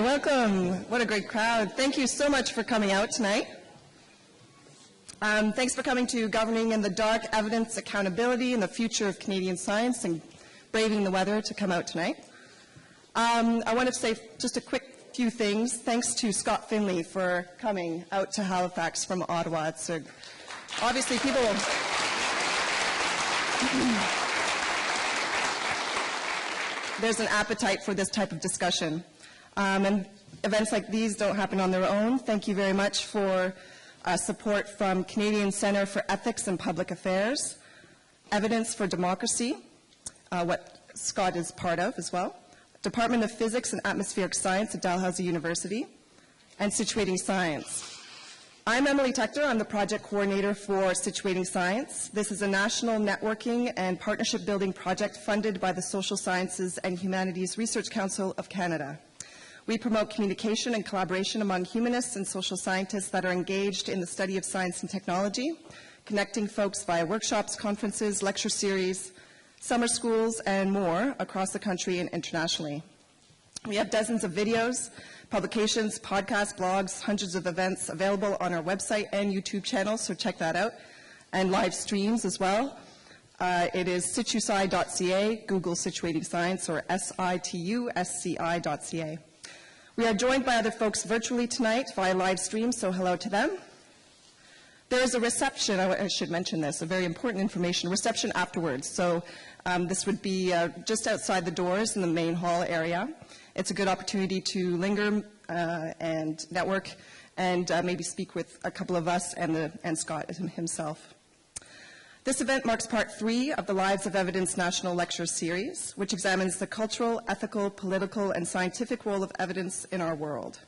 Hi, welcome. What a great crowd. Thank you so much for coming out tonight. Thanks for coming to Governing in the Dark, Evidence, Accountability, and the Future of Canadian Science, and braving the weather to come out tonight. I want to say just a quick few things. Thanks to Scott Finley for coming out to Halifax from Ottawa. It's obviously people... There's an appetite for this type of discussion. And events like these don't happen on their own. Thank you very much for support from Canadian Centre for Ethics and Public Affairs, Evidence for Democracy, what Scott is part of as well, Department of Physics and Atmospheric Science at Dalhousie University, and Situating Science. I'm Emily Tector. I'm the project coordinator for Situating Science. This is a national networking and partnership building project funded by the Social Sciences and Humanities Research Council of Canada. We promote communication and collaboration among humanists and social scientists that are engaged in the study of science and technology, connecting folks via workshops, conferences, lecture series, summer schools, and more across the country and internationally. We have dozens of videos, publications, podcasts, blogs, hundreds of events available on our website and YouTube channel, so check that out, and live streams as well. It is situsci.ca, Google Situating Science, or situsci.ca. We are joined by other folks virtually tonight via live stream, so hello to them. There is a reception, I should mention this, a very important information, reception afterwards. So this would be just outside the doors in the main hall area. It's a good opportunity to linger and network and maybe speak with a couple of us and Scott himself. This event marks part 3 of the Lives of Evidence National Lecture Series, which examines the cultural, ethical, political, and scientific role of evidence in our world.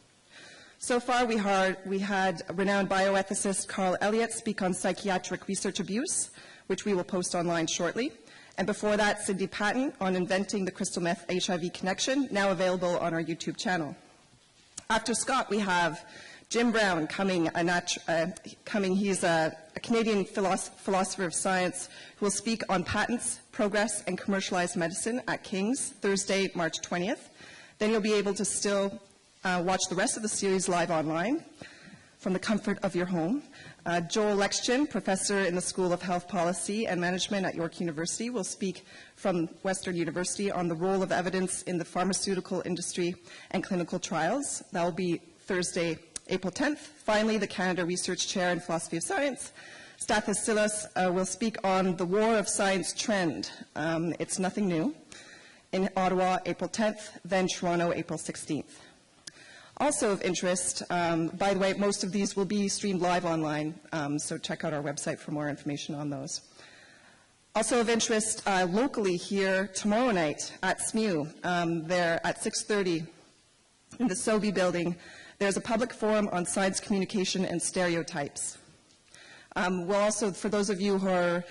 So far, we had renowned bioethicist Carl Elliott speak on psychiatric research abuse, which we will post online shortly. And before that, Cindy Patton on inventing the crystal meth HIV connection, now available on our YouTube channel. After Scott, we have Jim Brown coming. He's a Canadian philosopher of science who will speak on patents, progress, and commercialized medicine at King's, Thursday, March 20th. Then you'll be able to still watch the rest of the series live online from the comfort of your home. Joel Lexchen, professor in the School of Health Policy and Management at York University, will speak from Western University on the role of evidence in the pharmaceutical industry and clinical trials. That will be Thursday, April 10th. Finally, the Canada Research Chair in Philosophy of Science, Stathis Silas, will speak on the War of Science trend. It's nothing new. In Ottawa, April 10th, then Toronto, April 16th. Also of interest, by the way, most of these will be streamed live online, so check out our website for more information on those. Also of interest, locally here tomorrow night at SMU, there at 6:30 in the Sobey building, there's a public forum on science communication and stereotypes. We'll also, for those of you who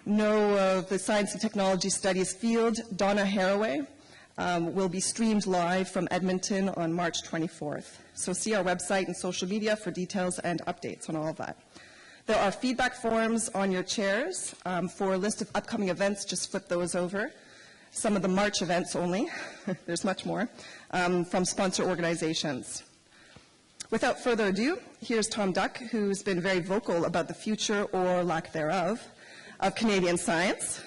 know of the science and technology studies field, Donna Haraway will be streamed live from Edmonton on March 24th. So see our website and social media for details and updates on all of that. There are feedback forms on your chairs. For a list of upcoming events, just flip those over. Some of the March events only, there's much more, from sponsor organizations. Without further ado, here's Tom Duck, who's been very vocal about the future, or lack thereof, of Canadian science.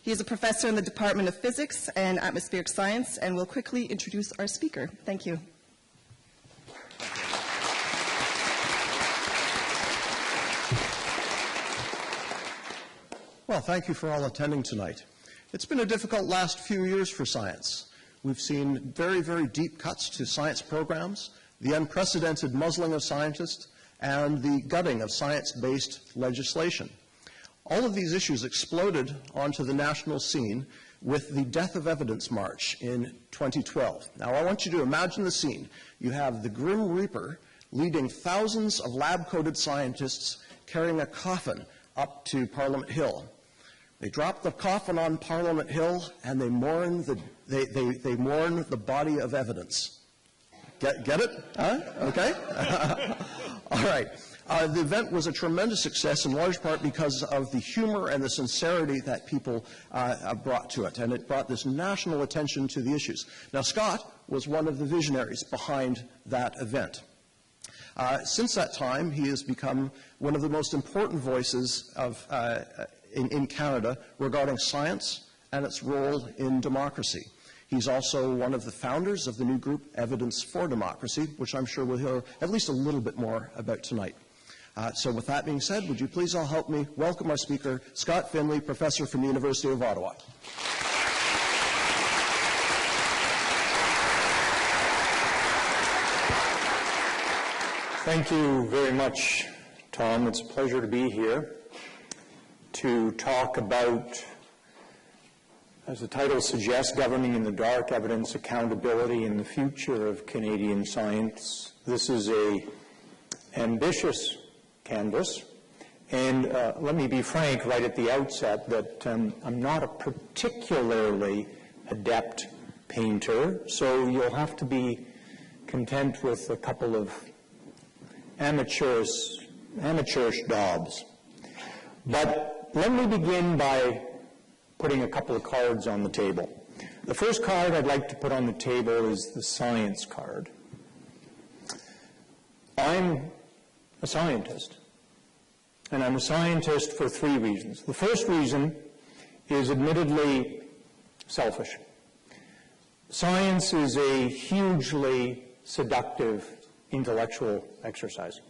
He is a professor in the Department of Physics and Atmospheric Science, and will quickly introduce our speaker. Thank you. Well, thank you for all attending tonight. It's been a difficult last few years for science. We've seen very, very deep cuts to science programs, the unprecedented muzzling of scientists, and the gutting of science-based legislation. All of these issues exploded onto the national scene with the Death of Evidence March in 2012. Now, I want you to imagine the scene. You have the Grim Reaper leading thousands of lab-coated scientists carrying a coffin up to Parliament Hill. They drop the coffin on Parliament Hill and they mourn the body of evidence. Get it? Okay. All right. The event was a tremendous success in large part because of the humor and the sincerity that people brought to it, and it brought this national attention to the issues. Now, Scott was one of the visionaries behind that event. Since that time, he has become one of the most important voices in Canada regarding science and its role in democracy. He's also one of the founders of the new group, Evidence for Democracy, which I'm sure we'll hear at least a little bit more about tonight. So with that being said, would you please all help me welcome our speaker, Scott Finley, professor from the University of Ottawa. Thank you very much, Tom. It's a pleasure to be here to talk about, as the title suggests, governing in the dark, evidence, accountability, and the future of Canadian science. This is an ambitious canvas, and let me be frank right at the outset that I'm not a particularly adept painter, so you'll have to be content with a couple of amateurish daubs. But let me begin by putting a couple of cards on the table. The first card I'd like to put on the table is the science card. I'm a scientist, and I'm a scientist for three reasons. The first reason is admittedly selfish. Science is a hugely seductive intellectual exercise.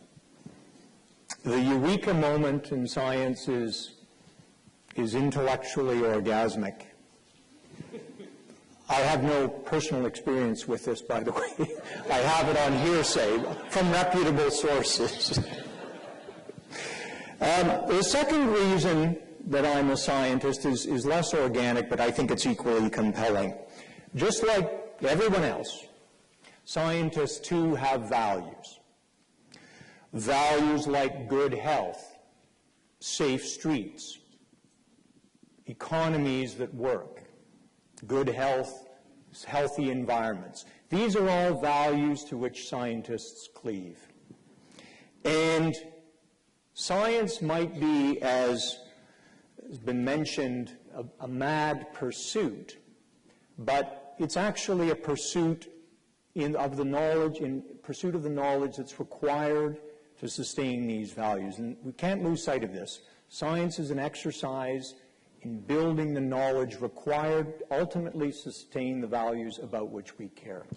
The eureka moment in science is intellectually orgasmic. I have no personal experience with this, by the way. I have it on hearsay from reputable sources. The second reason that I'm a scientist is less organic, but I think it's equally compelling. Just like everyone else, scientists too have values. Values like good health, safe streets, economies that work, good health, healthy environments. These are all values to which scientists cleave. And science might be, as has been mentioned, a mad pursuit, but it's actually a pursuit of the knowledge that's required to sustain these values. And we can't lose sight of this. Science is an exercise in building the knowledge required to ultimately sustain the values about which we care.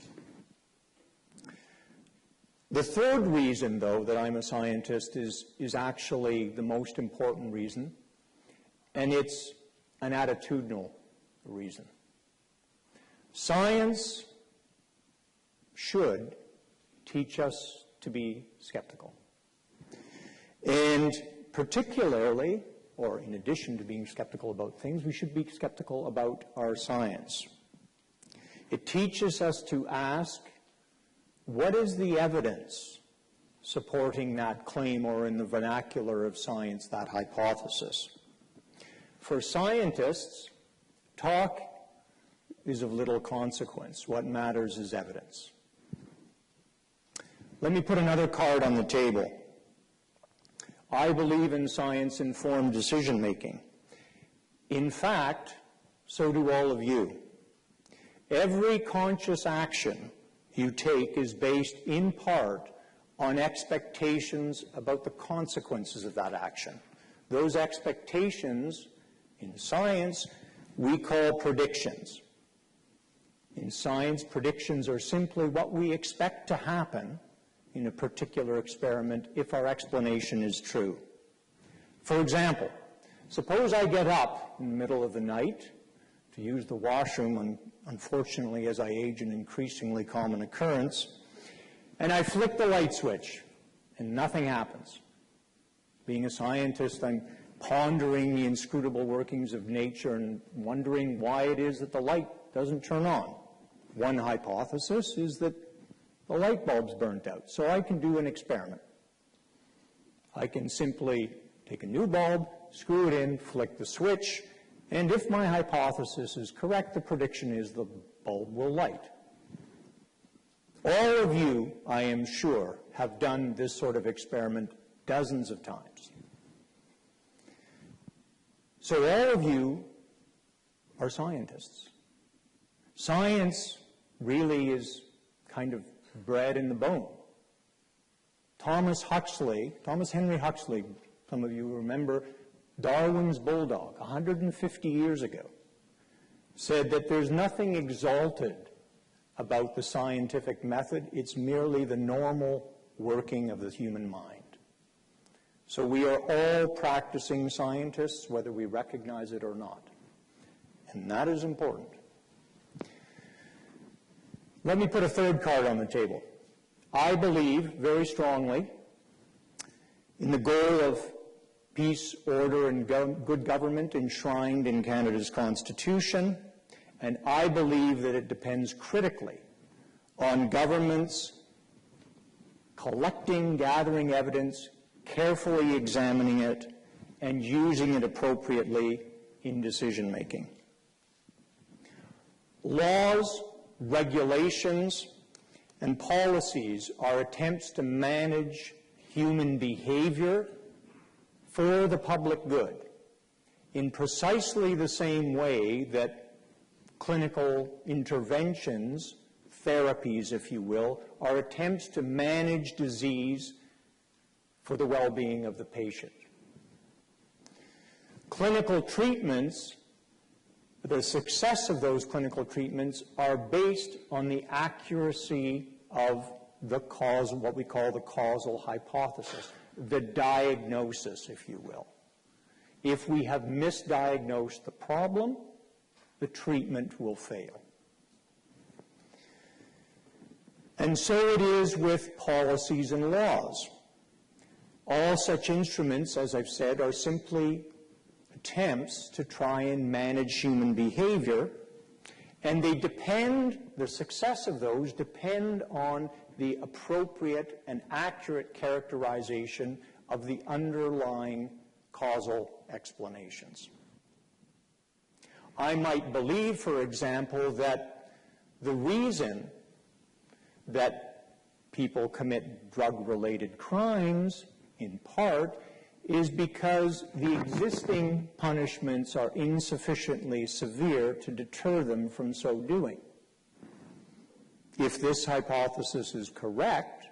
The third reason, though, that I'm a scientist is actually the most important reason, and it's an attitudinal reason. Science should teach us to be skeptical. And particularly, or in addition to being skeptical about things, we should be skeptical about our science. It teaches us to ask, what is the evidence supporting that claim, or in the vernacular of science, that hypothesis? For scientists, talk is of little consequence. What matters is evidence. Let me put another card on the table. I believe in science-informed decision-making. In fact, so do all of you. Every conscious action you take is based in part on expectations about the consequences of that action. Those expectations, in science, we call predictions. In science, predictions are simply what we expect to happen in a particular experiment if our explanation is true. For example, suppose I get up in the middle of the night to use the washroom, and unfortunately, as I age, an increasingly common occurrence, and I flick the light switch, and nothing happens. Being a scientist, I'm pondering the inscrutable workings of nature and wondering why it is that the light doesn't turn on. One hypothesis is that the light bulb's burnt out, so I can do an experiment. I can simply take a new bulb, screw it in, flick the switch, and if my hypothesis is correct, the prediction is the bulb will light. All of you, I am sure, have done this sort of experiment dozens of times. So all of you are scientists. Science really is kind of bred in the bone. Thomas Henry Huxley, some of you remember, Darwin's bulldog, 150 years ago, said that there's nothing exalted about the scientific method. It's merely the normal working of the human mind. So we are all practicing scientists, whether we recognize it or not. And that is important. Let me put a third card on the table. I believe very strongly in the goal of peace, order, and good government enshrined in Canada's Constitution, and I believe that it depends critically on governments collecting, gathering evidence, carefully examining it, and using it appropriately in decision-making. Laws, regulations, and policies are attempts to manage human behavior for the public good in precisely the same way that clinical interventions, therapies, if you will, are attempts to manage disease for the well-being of the patient. Clinical treatments, the success of those clinical treatments are based on the accuracy of the cause, what we call the causal hypothesis, the diagnosis, if you will. If we have misdiagnosed the problem, the treatment will fail. And so it is with policies and laws. All such instruments, as I've said, are simply attempts to try and manage human behavior, and they depend, the success of those depend on the appropriate and accurate characterization of the underlying causal explanations. I might believe, for example, that the reason that people commit drug-related crimes, in part, is because the existing punishments are insufficiently severe to deter them from so doing. If this hypothesis is correct,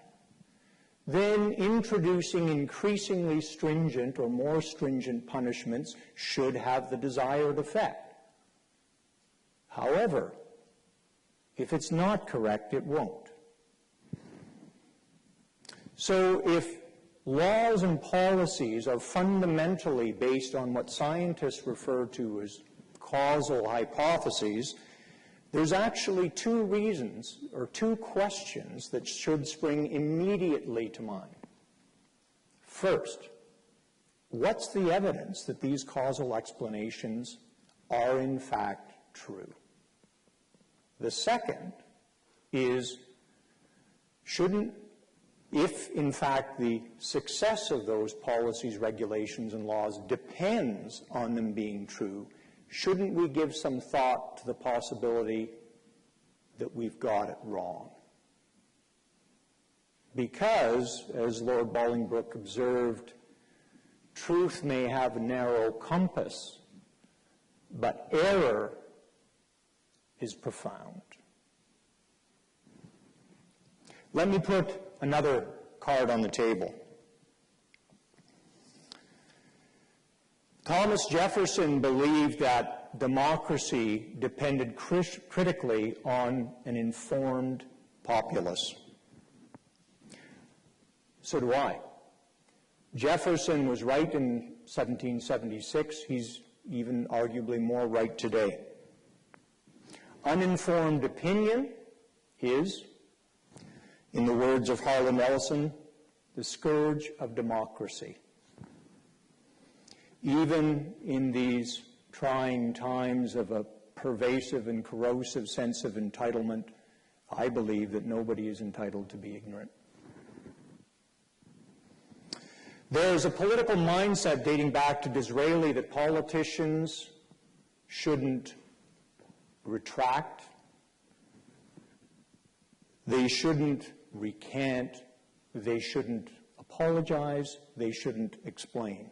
then introducing increasingly stringent or more stringent punishments should have the desired effect. However, if it's not correct, it won't. So if laws and policies are fundamentally based on what scientists refer to as causal hypotheses, there's actually two reasons or two questions that should spring immediately to mind. First, what's the evidence that these causal explanations are in fact true? The second is, if in fact the success of those policies, regulations, and laws depends on them being true, shouldn't we give some thought to the possibility that we've got it wrong? Because, as Lord Bolingbroke observed, truth may have a narrow compass, but error is profound. Let me put another card on the table. Thomas Jefferson believed that democracy depended critically on an informed populace. So do I. Jefferson was right in 1776. He's even arguably more right today. Uninformed opinion is, in the words of Harlan Ellison, the scourge of democracy. Even in these trying times of a pervasive and corrosive sense of entitlement, I believe that nobody is entitled to be ignorant. There is a political mindset dating back to Disraeli that politicians shouldn't retract They shouldn't recant, they shouldn't apologize, they shouldn't explain.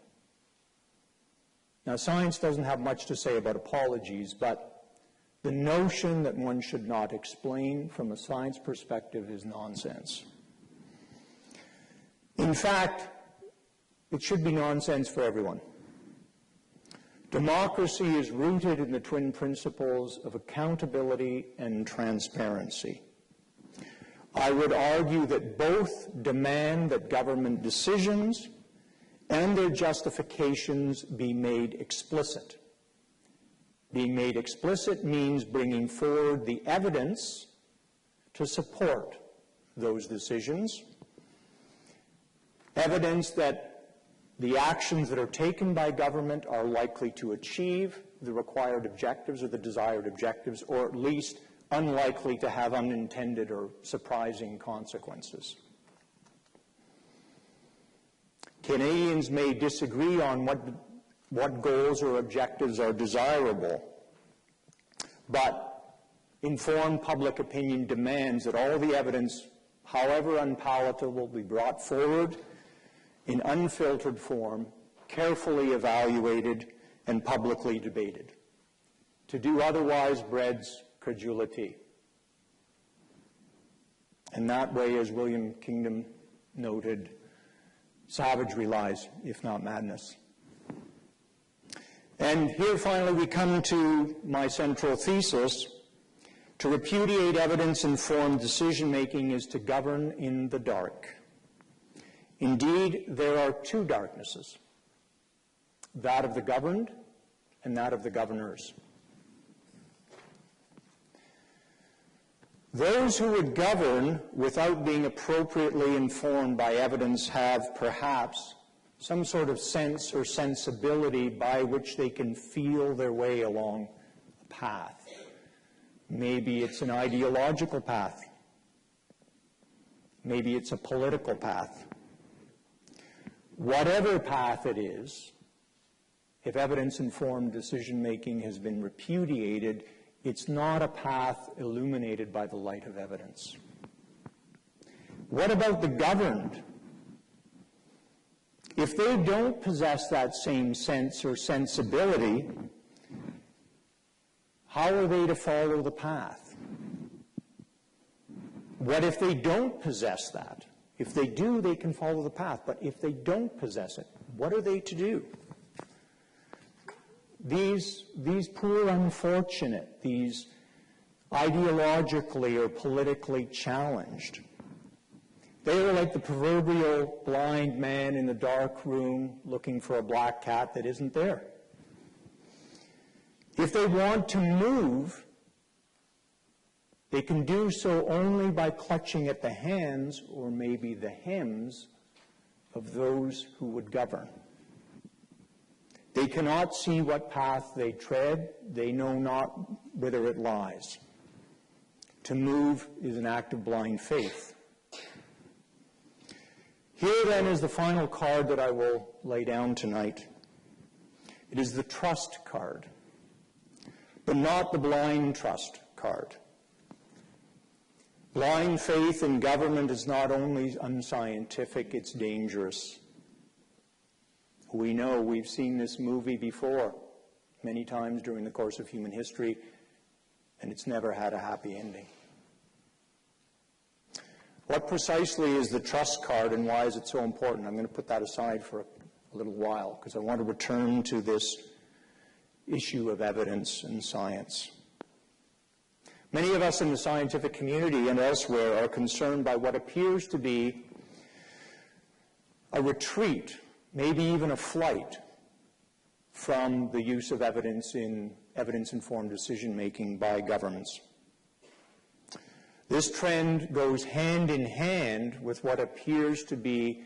Now, science doesn't have much to say about apologies, but the notion that one should not explain from a science perspective is nonsense. In fact, it should be nonsense for everyone. Democracy is rooted in the twin principles of accountability and transparency. I would argue that both demand that government decisions and their justifications be made explicit. Being made explicit means bringing forward the evidence to support those decisions, evidence that the actions that are taken by government are likely to achieve the required objectives or the desired objectives, or at least unlikely to have unintended or surprising consequences. Canadians may disagree on what goals or objectives are desirable, but informed public opinion demands that all the evidence, however unpalatable, be brought forward in unfiltered form, carefully evaluated, and publicly debated. To do otherwise breeds credulity. And that way, as William Kingdom noted, savagery lies, if not madness. And here finally we come to my central thesis. To repudiate evidence-informed decision-making is to govern in the dark. Indeed, there are two darknesses, that of the governed and that of the governors. Those who would govern without being appropriately informed by evidence have perhaps some sort of sense or sensibility by which they can feel their way along a path. Maybe it's an ideological path. Maybe it's a political path. Whatever path it is, if evidence-informed decision-making has been repudiated, it's not a path illuminated by the light of evidence. What about the governed? If they don't possess that same sense or sensibility, how are they to follow the path? What if they don't possess that? If they do, they can follow the path. But if they don't possess it, what are they to do? These poor unfortunate, these ideologically or politically challenged, they are like the proverbial blind man in the dark room looking for a black cat that isn't there. If they want to move, they can do so only by clutching at the hands or maybe the hems of those who would govern. They cannot see what path they tread. They know not whither it lies. To move is an act of blind faith. Here then is the final card that I will lay down tonight. It is the trust card, but not the blind trust card. Blind faith in government is not only unscientific, it's dangerous. We know, we've seen this movie before, many times during the course of human history, and it's never had a happy ending. What precisely is the trust card and why is it so important? I'm going to put that aside for a little while because I want to return to this issue of evidence and science. Many of us in the scientific community and elsewhere are concerned by what appears to be a retreat, maybe even a flight, from the use of evidence in evidence-informed decision-making by governments. This trend goes hand in hand with what appears to be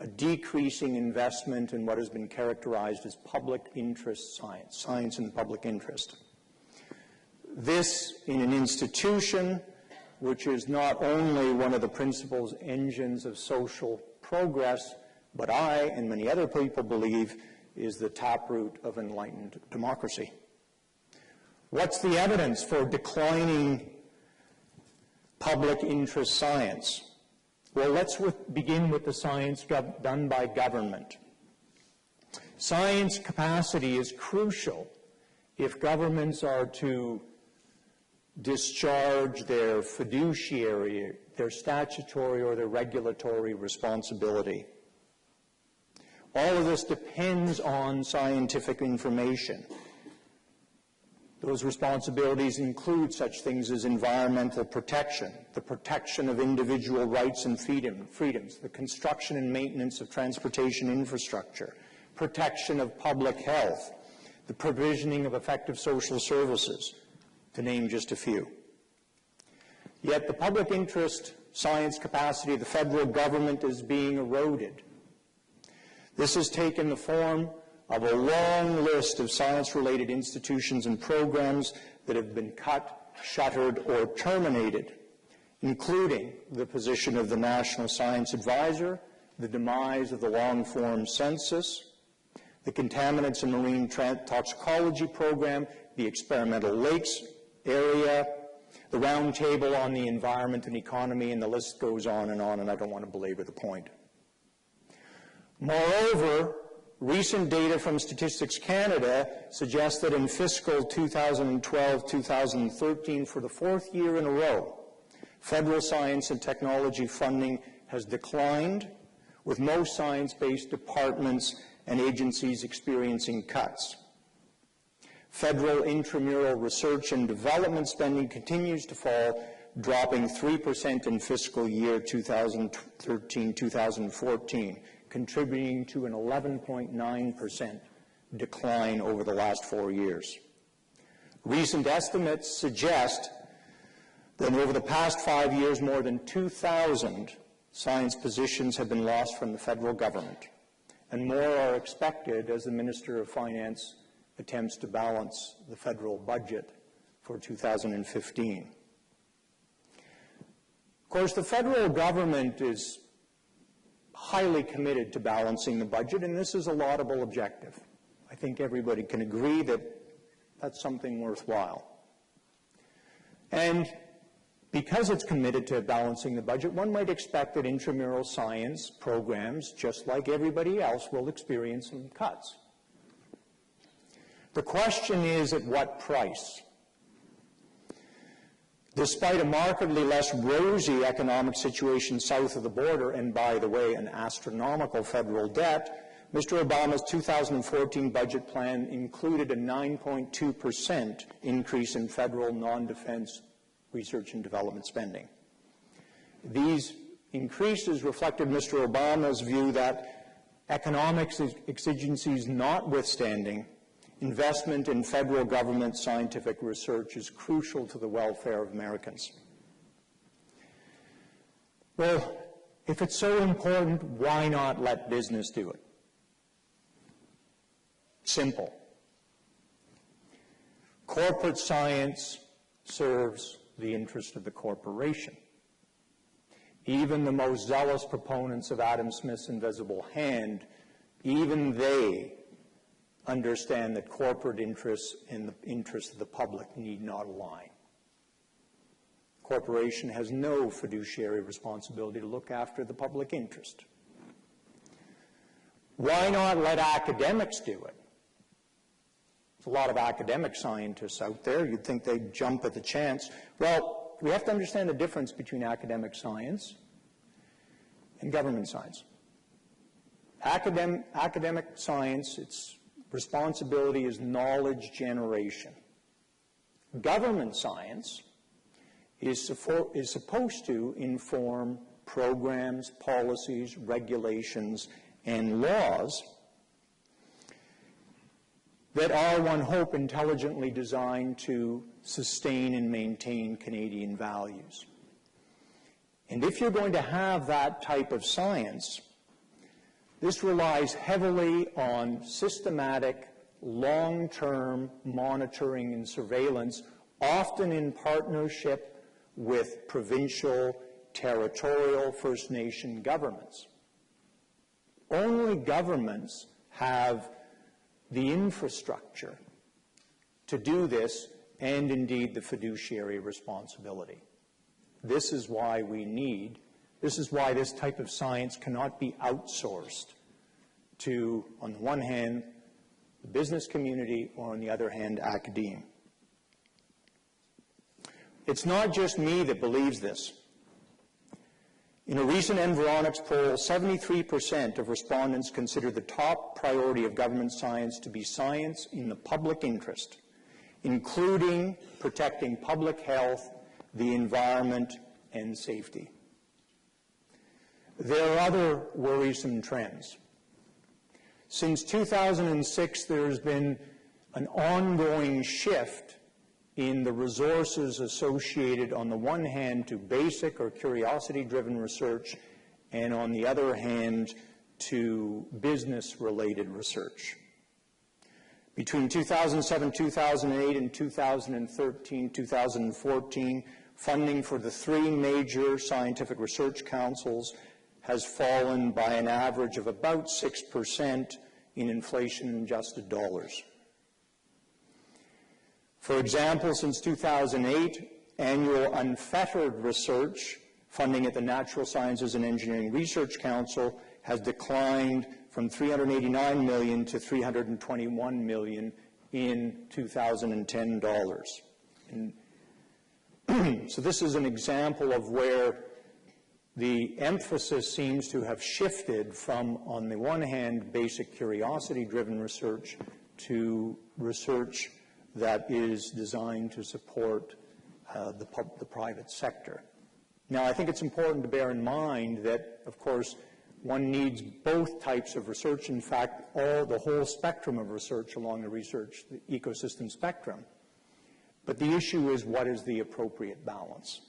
a decreasing investment in what has been characterized as public interest science, science in the public interest. This in an institution which is not only one of the principal engines of social progress, but I and many other people believe is the taproot of enlightened democracy. What's the evidence for declining public interest science. Well, let's begin with the science done by government. Science capacity is crucial if governments are to discharge their fiduciary, their statutory or their regulatory responsibility. All of this depends on scientific information. Those responsibilities include such things as environmental protection, the protection of individual rights and freedoms, the construction and maintenance of transportation infrastructure, protection of public health, the provisioning of effective social services, to name just a few. Yet the public interest science capacity of the federal government is being eroded. This has taken the form of a long list of science-related institutions and programs that have been cut, shuttered, or terminated, including the position of the National Science Advisor, the demise of the long-form census, the Contaminants and Marine Toxicology Program, the Experimental Lakes Area, the Roundtable on the Environment and Economy, and the list goes on, and I don't want to belabor the point. Moreover, recent data from Statistics Canada suggests that in fiscal 2012-2013, for the fourth year in a row, federal science and technology funding has declined, with most science-based departments and agencies experiencing cuts. Federal intramural research and development spending continues to fall, dropping 3% in fiscal year 2013-2014, contributing to an 11.9% decline over the last 4 years. Recent estimates suggest that over the past 5 years, more than 2,000 science positions have been lost from the federal government, and more are expected as the Minister of Finance attempts to balance the federal budget for 2015. Of course, the federal government is highly committed to balancing the budget, and this is a laudable objective. I think everybody can agree that that's something worthwhile. And because it's committed to balancing the budget, one might expect that intramural science programs, just like everybody else, will experience some cuts. The question is, at what price? Despite a markedly less rosy economic situation south of the border, and by the way, an astronomical federal debt, Mr. Obama's 2014 budget plan included a 9.2% increase in federal non-defense research and development spending. These increases reflected Mr. Obama's view that economic exigencies notwithstanding, investment in federal government scientific research is crucial to the welfare of Americans. Well, if it's so important, why not let business do it? Simple. Corporate science serves the interest of the corporation. Even the most zealous proponents of Adam Smith's invisible hand, even they understand that corporate interests and the interests of the public need not align. Corporation has no fiduciary responsibility to look after the public interest. Why not let academics do it? There's a lot of academic scientists out there. You'd think they'd jump at the chance. Well, we have to understand the difference between academic science and government science. Academic science, its responsibility is knowledge generation. Government science is supposed to inform programs, policies, regulations, and laws that are, one hope, intelligently designed to sustain and maintain Canadian values. And if you're going to have that type of science, this relies heavily on systematic, long-term monitoring and surveillance, often in partnership with provincial, territorial, First Nation governments. Only governments have the infrastructure to do this, and indeed the fiduciary responsibility. This is why this type of science cannot be outsourced to, on the one hand, the business community, or on the other hand, academia. It's not just me that believes this. In a recent Environics poll, 73% of respondents consider the top priority of government science to be science in the public interest, including protecting public health, the environment, and safety. There are other worrisome trends. Since 2006, there has been an ongoing shift in the resources associated, on the one hand, to basic or curiosity-driven research, and on the other hand, to business-related research. Between 2007, 2008, and 2013, 2014, funding for the three major scientific research councils has fallen by an average of about 6% in inflation-adjusted dollars. For example, since 2008, annual unfettered research funding at the Natural Sciences and Engineering Research Council has declined from $389 million to $321 million in 2010 dollars. So this is an example of where the emphasis seems to have shifted from, on the one hand, basic curiosity-driven research to research that is designed to support the private sector. Now, I think it's important to bear in mind that, of course, one needs both types of research. In fact, the whole spectrum of research along the research the ecosystem spectrum. But the issue is, what is the appropriate balance?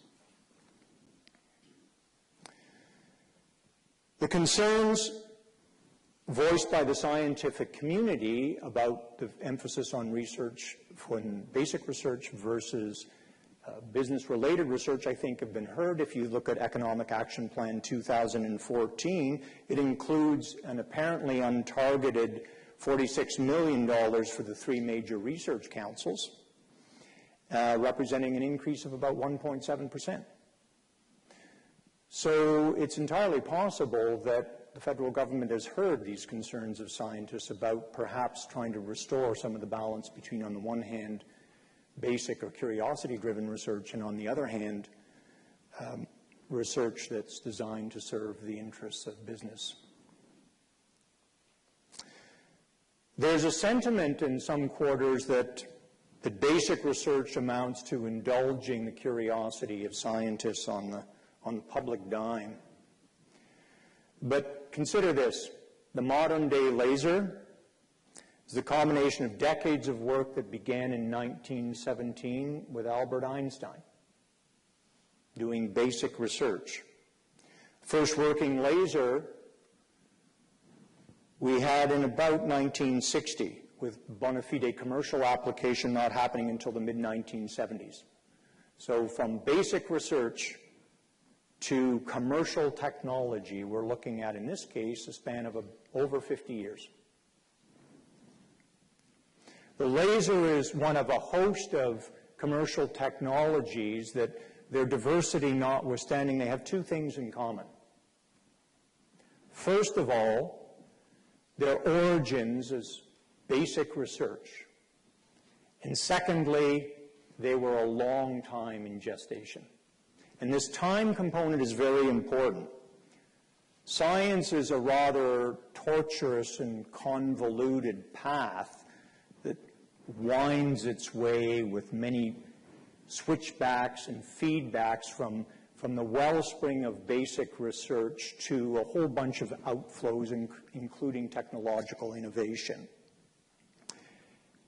The concerns voiced by the scientific community about the emphasis on research, on basic research versus business-related research, I think, have been heard. If you look at Economic Action Plan 2014, it includes an apparently untargeted $46 million for the three major research councils, representing an increase of about 1.7%. So it's entirely possible that the federal government has heard these concerns of scientists about perhaps trying to restore some of the balance between, on the one hand, basic or curiosity-driven research, and on the other hand, research that's designed to serve the interests of business. There's a sentiment in some quarters that basic research amounts to indulging the curiosity of scientists on the public dime. But consider this: the modern-day laser is the combination of decades of work that began in 1917 with Albert Einstein doing basic research. First working laser we had in about 1960, with bona fide commercial application not happening until the mid-1970s. So from basic research to commercial technology, we're looking at, in this case, a span of over 50 years. The laser is one of a host of commercial technologies that, their diversity notwithstanding, they have two things in common. First of all, their origins as basic research. And secondly, they were a long time in gestation. And this time component is very important. Science is a rather tortuous and convoluted path that winds its way with many switchbacks and feedbacks from the wellspring of basic research to a whole bunch of outflows, including technological innovation.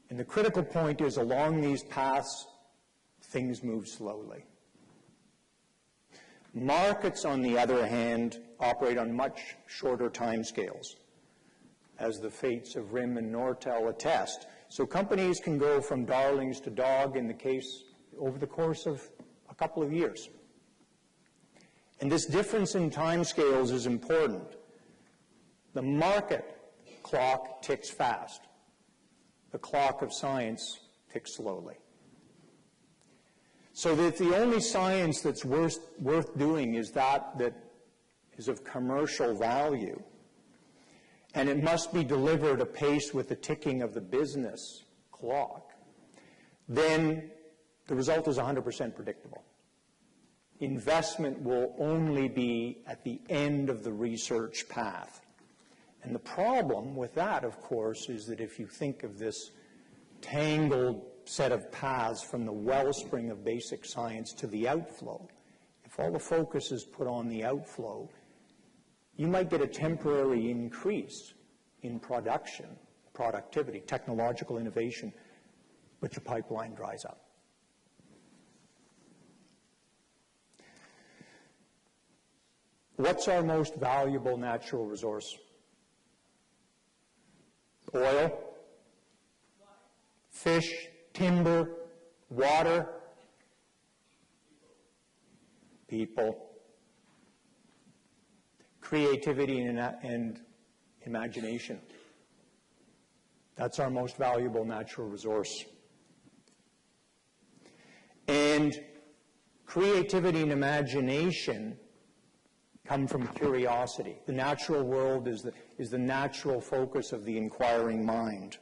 And the critical point is, along these paths, things move slowly. Markets, on the other hand, operate on much shorter timescales, as the fates of RIM and Nortel attest. So companies can go from darlings to dog in the case over the course of a couple of years. And this difference in timescales is important. The market clock ticks fast. The clock of science ticks slowly. So that the only science that's worth doing is that is of commercial value, and it must be delivered apace with the ticking of the business clock, then the result is 100% predictable. Investment will only be at the end of the research path. And the problem with that, of course, is that if you think of this tangled set of paths from the wellspring of basic science to the outflow, if all the focus is put on the outflow, you might get a temporary increase in productivity, technological innovation, but your pipeline dries up. What's our most valuable natural resource? Oil, fish, timber, water, people, creativity and imagination. That's our most valuable natural resource. And creativity and imagination come from curiosity. The natural world is the natural focus of the inquiring mind.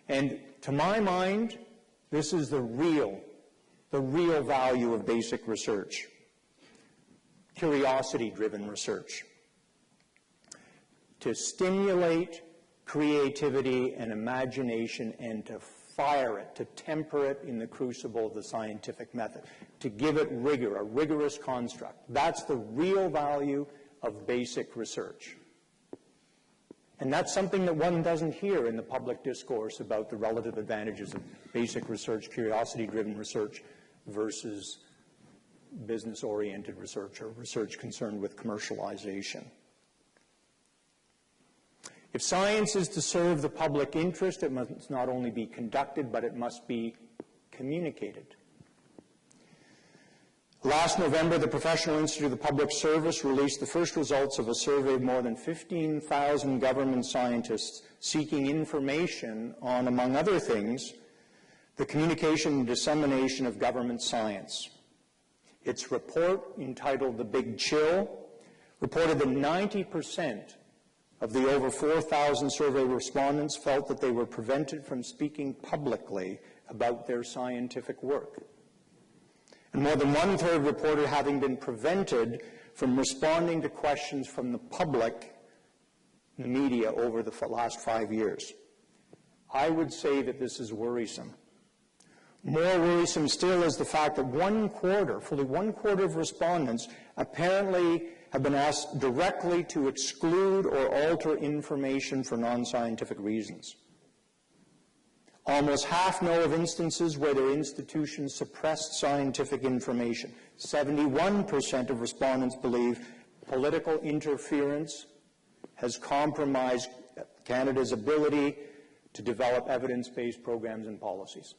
And to my mind, this is the real value of basic research. Curiosity-driven research. To stimulate creativity and imagination and to fire it, to temper it in the crucible of the scientific method, to give it rigor, a rigorous construct. That's the real value of basic research. And that's something that one doesn't hear in the public discourse about the relative advantages of basic research, curiosity-driven research versus business-oriented research or research concerned with commercialization. If science is to serve the public interest, it must not only be conducted, but it must be communicated. Last November, the Professional Institute of the Public Service released the first results of a survey of more than 15,000 government scientists seeking information on, among other things, the communication and dissemination of government science. Its report, entitled The Big Chill, reported that 90% of the over 4,000 survey respondents felt that they were prevented from speaking publicly about their scientific work. And more than one-third reported having been prevented from responding to questions from the public, the media, over the last 5 years. I would say that this is worrisome. More worrisome still is the fact that fully one quarter of respondents apparently have been asked directly to exclude or alter information for non-scientific reasons. Almost half know of instances where their institutions suppressed scientific information. 71% of respondents believe political interference has compromised Canada's ability to develop evidence-based programs and policies.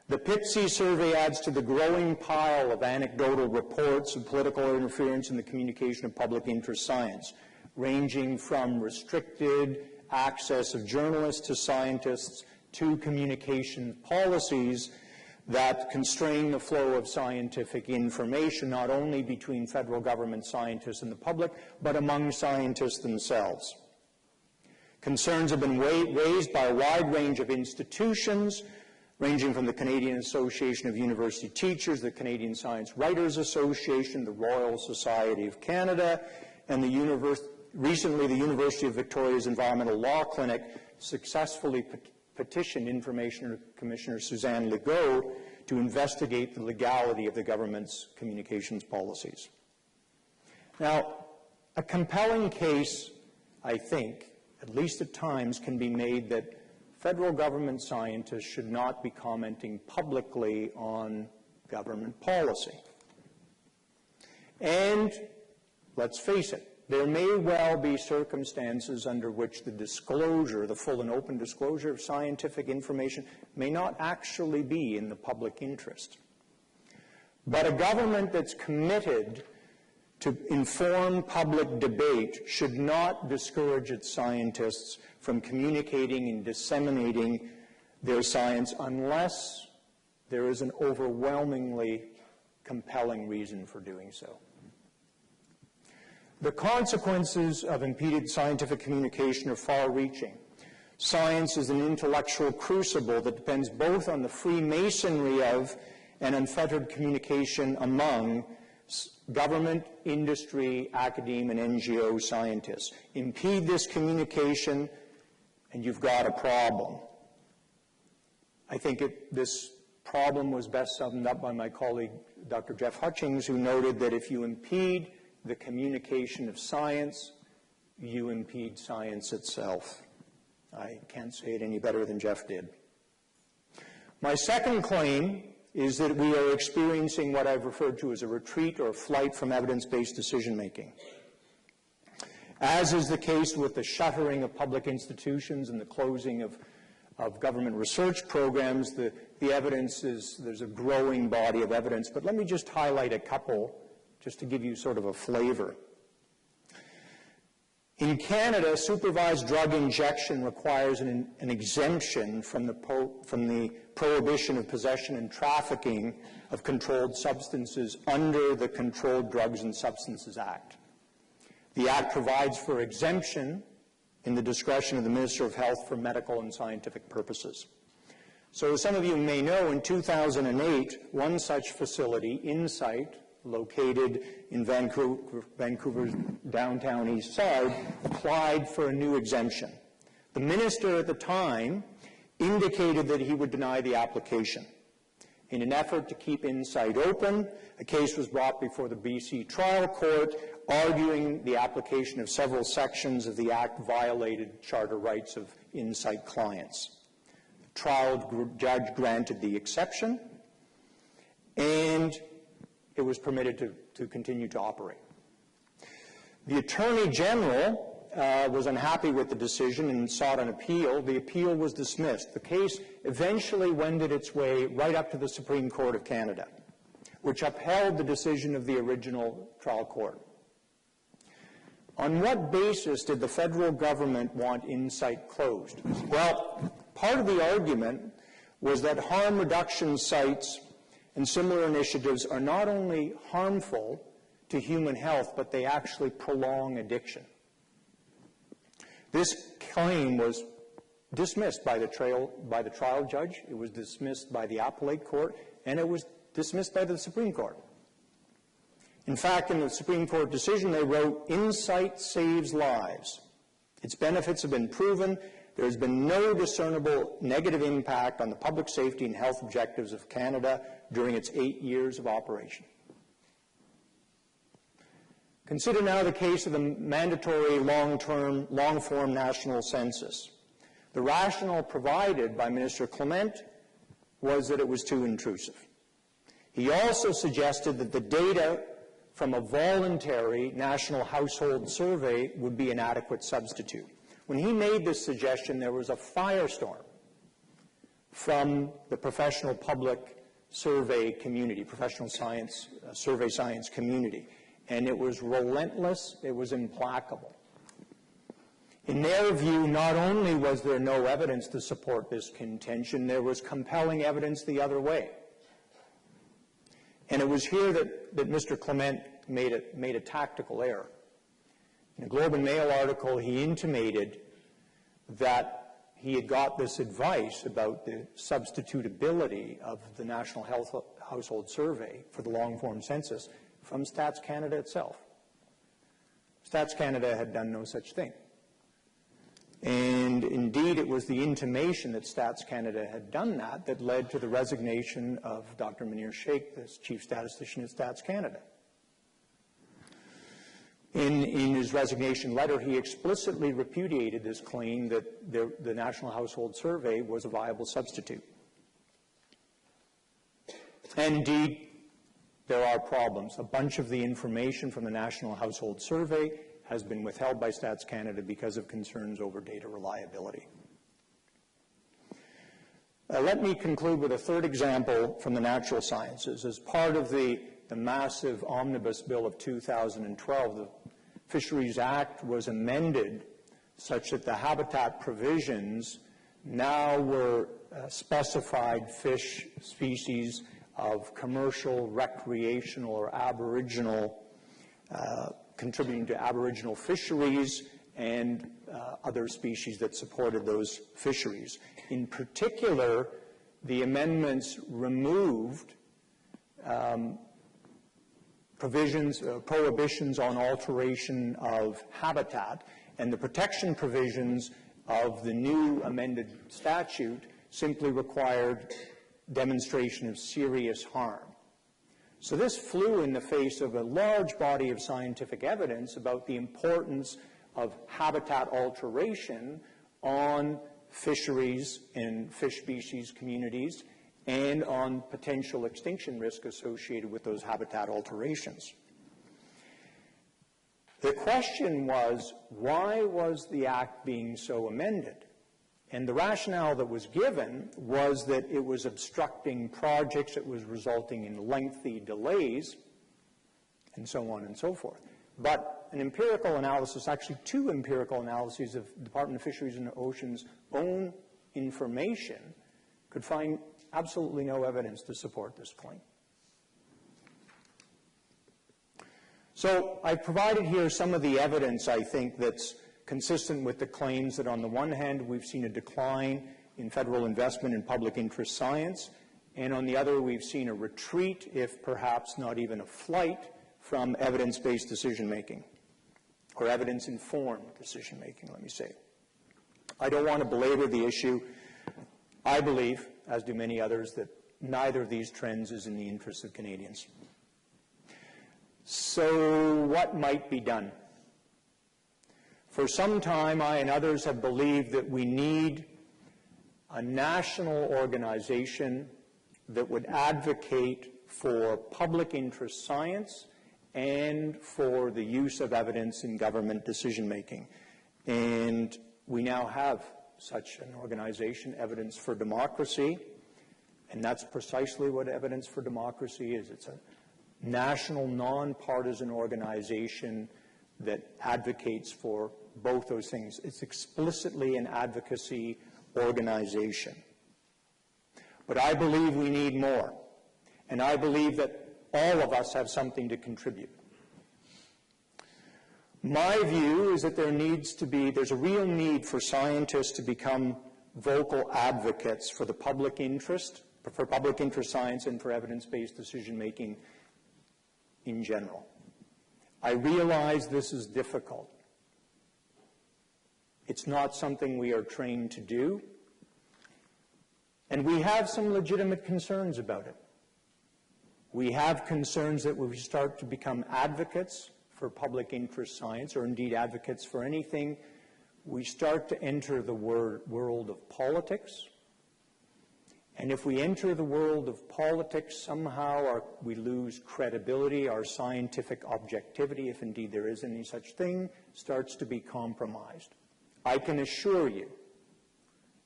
The PITSI survey adds to the growing pile of anecdotal reports of political interference in the communication of public interest science, ranging from restricted access of journalists to scientists to communication policies that constrain the flow of scientific information, not only between federal government scientists and the public, but among scientists themselves. Concerns have been raised by a wide range of institutions, ranging from the Canadian Association of University Teachers, the Canadian Science Writers Association, the Royal Society of Canada, and recently the University of Victoria's Environmental Law Clinic successfully petitioned Information Commissioner Suzanne Legault to investigate the legality of the government's communications policies. Now, a compelling case, I think, at least at times, can be made that federal government scientists should not be commenting publicly on government policy. And let's face it, there may well be circumstances under which the disclosure, the full and open disclosure of scientific information, may not actually be in the public interest. But a government that's committed to inform public debate should not discourage its scientists from communicating and disseminating their science unless there is an overwhelmingly compelling reason for doing so. The consequences of impeded scientific communication are far-reaching. Science is an intellectual crucible that depends both on the freemasonry of and unfettered communication among government, industry, academe, and NGO scientists. Impede this communication, and you've got a problem. I think this problem was best summed up by my colleague, Dr. Jeff Hutchings, who noted that if you impede the communication of science, you impede science itself. I can't say it any better than Jeff did. My second claim is that we are experiencing what I've referred to as a retreat or a flight from evidence-based decision-making. As is the case with the shuttering of public institutions and the closing of government research programs, the evidence is, there's a growing body of evidence. But let me just highlight a couple just to give you sort of a flavor. In Canada, supervised drug injection requires an exemption from the prohibition of possession and trafficking of controlled substances under the Controlled Drugs and Substances Act. The Act provides for exemption in the discretion of the Minister of Health for medical and scientific purposes. So as some of you may know, in 2008, one such facility, Insight, located in Vancouver's downtown east side, applied for a new exemption. The minister at the time indicated that he would deny the application. In an effort to keep Insight open, a case was brought before the BC trial court arguing the application of several sections of the Act violated charter rights of Insight clients. The trial judge granted the exception, and it was permitted to continue to operate. The Attorney General was unhappy with the decision and sought an appeal. The appeal was dismissed. The case eventually wended its way right up to the Supreme Court of Canada, which upheld the decision of the original trial court. On what basis did the federal government want Insight closed? Well, part of the argument was that harm reduction sites and similar initiatives are not only harmful to human health, but they actually prolong addiction. This claim was dismissed by the trial judge, it was dismissed by the appellate court, and it was dismissed by the Supreme Court. In fact, in the Supreme Court decision, they wrote, "Insight saves lives. Its benefits have been proven. There has been no discernible negative impact on the public safety and health objectives of Canada during its 8 years of operation." Consider now the case of the mandatory long-form national census. The rationale provided by Minister Clement was that it was too intrusive. He also suggested that the data from a voluntary national household survey would be an adequate substitute. When he made this suggestion, there was a firestorm from the professional public survey community, professional science, survey science community. And it was relentless, it was implacable. In their view, not only was there no evidence to support this contention, there was compelling evidence the other way. And it was here that Mr. Clement made a tactical error. In a Globe and Mail article, he intimated that he had got this advice about the substitutability of the National Household Survey for the long-form census from Stats Canada itself. Stats Canada had done no such thing. And indeed, it was the intimation that Stats Canada had done that led to the resignation of Dr. Munir Sheikh, the chief statistician at Stats Canada. In his resignation letter, he explicitly repudiated this claim that the National Household Survey was a viable substitute. And indeed, there are problems. A bunch of the information from the National Household Survey has been withheld by Stats Canada because of concerns over data reliability. Let me conclude with a third example from the natural sciences. As part of the massive omnibus bill of 2012, the Fisheries Act was amended such that the habitat provisions now were specified fish species of commercial, recreational, or aboriginal, contributing to aboriginal fisheries and other species that supported those fisheries. In particular, the amendments removed prohibitions on alteration of habitat, and the protection provisions of the new amended statute simply required demonstration of serious harm. So this flew in the face of a large body of scientific evidence about the importance of habitat alteration on fisheries and fish species communities and on potential extinction risk associated with those habitat alterations. The question was, why was the Act being so amended? And the rationale that was given was that it was obstructing projects, it was resulting in lengthy delays, and so on and so forth. But an empirical analysis, actually two empirical analyses of the Department of Fisheries and Ocean's own information, could find absolutely no evidence to support this point. So I've provided here some of the evidence, I think, that's consistent with the claims that on the one hand we've seen a decline in federal investment in public interest science, and on the other we've seen a retreat, if perhaps not even a flight, from evidence-based decision-making, or evidence-informed decision-making, let me say. I don't want to belabor the issue. I believe, as do many others, that neither of these trends is in the interests of Canadians. So what might be done? For some time, I and others have believed that we need a national organization that would advocate for public interest science and for the use of evidence in government decision-making. And we now have such an organization, Evidence for Democracy, and that's precisely what Evidence for Democracy is. It's a national, non-partisan organization that advocates for both those things. It's explicitly an advocacy organization. But I believe we need more, and I believe that all of us have something to contribute. My view is that there's a real need for scientists to become vocal advocates for the public interest, for public interest science and for evidence-based decision-making in general. I realize this is difficult. It's not something we are trained to do, and we have some legitimate concerns about it. We have concerns that when we start to become advocates for public interest science, or indeed advocates for anything, we start to enter the world of politics. And if we enter the world of politics, somehow we lose credibility, our scientific objectivity, if indeed there is any such thing, starts to be compromised. I can assure you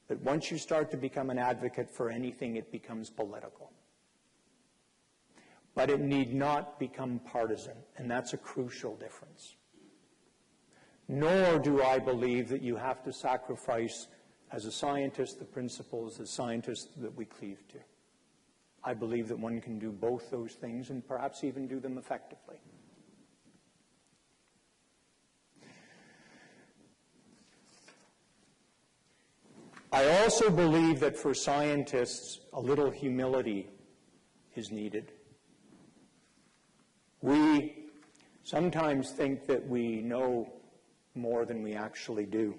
that once you start to become an advocate for anything, it becomes political. But it need not become partisan, and that's a crucial difference. Nor do I believe that you have to sacrifice, as a scientist, the principles as scientists that we cleave to. I believe that one can do both those things and perhaps even do them effectively. I also believe that for scientists, a little humility is needed. We sometimes think that we know more than we actually do.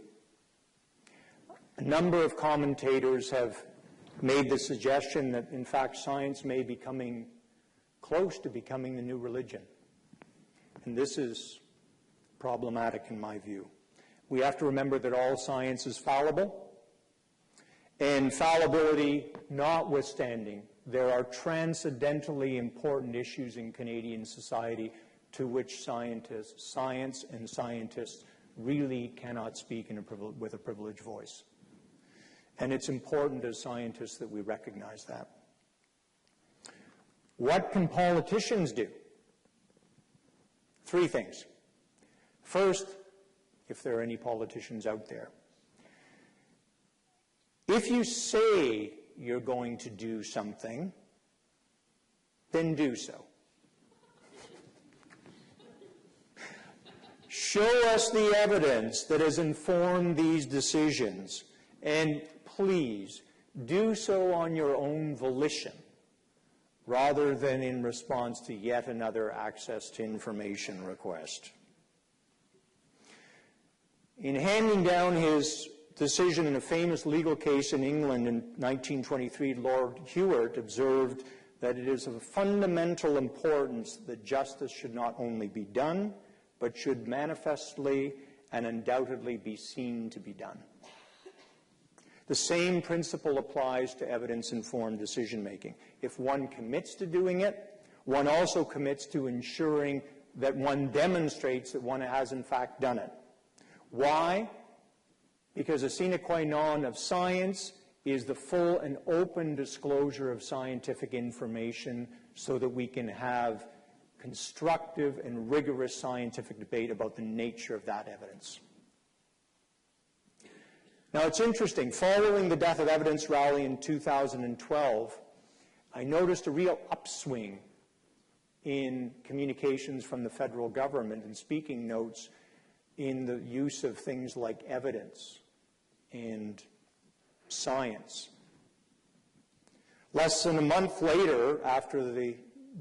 A number of commentators have made the suggestion that, in fact, science may be coming close to becoming the new religion. And this is problematic in my view. We have to remember that all science is fallible, and fallibility notwithstanding, there are transcendently important issues in Canadian society to which science and scientists really cannot speak with a privileged voice. And it's important as scientists that we recognize that. What can politicians do? 3 things. First, if there are any politicians out there, If you say you're going to do something, then do so. Show us the evidence that has informed these decisions, and please do so on your own volition, rather than in response to yet another access to information request. In handing down his decision in a famous legal case in England in 1923, Lord Hewart observed that it is of fundamental importance that justice should not only be done, but should manifestly and undoubtedly be seen to be done. The same principle applies to evidence-informed decision-making. If one commits to doing it, one also commits to ensuring that one demonstrates that one has in fact done it. Why? Because a sine qua non of science is the full and open disclosure of scientific information so that we can have constructive and rigorous scientific debate about the nature of that evidence. Now, it's interesting. Following the Death of Evidence rally in 2012, I noticed a real upswing in communications from the federal government and speaking notes in the use of things like evidence and science. Less than a month later, after the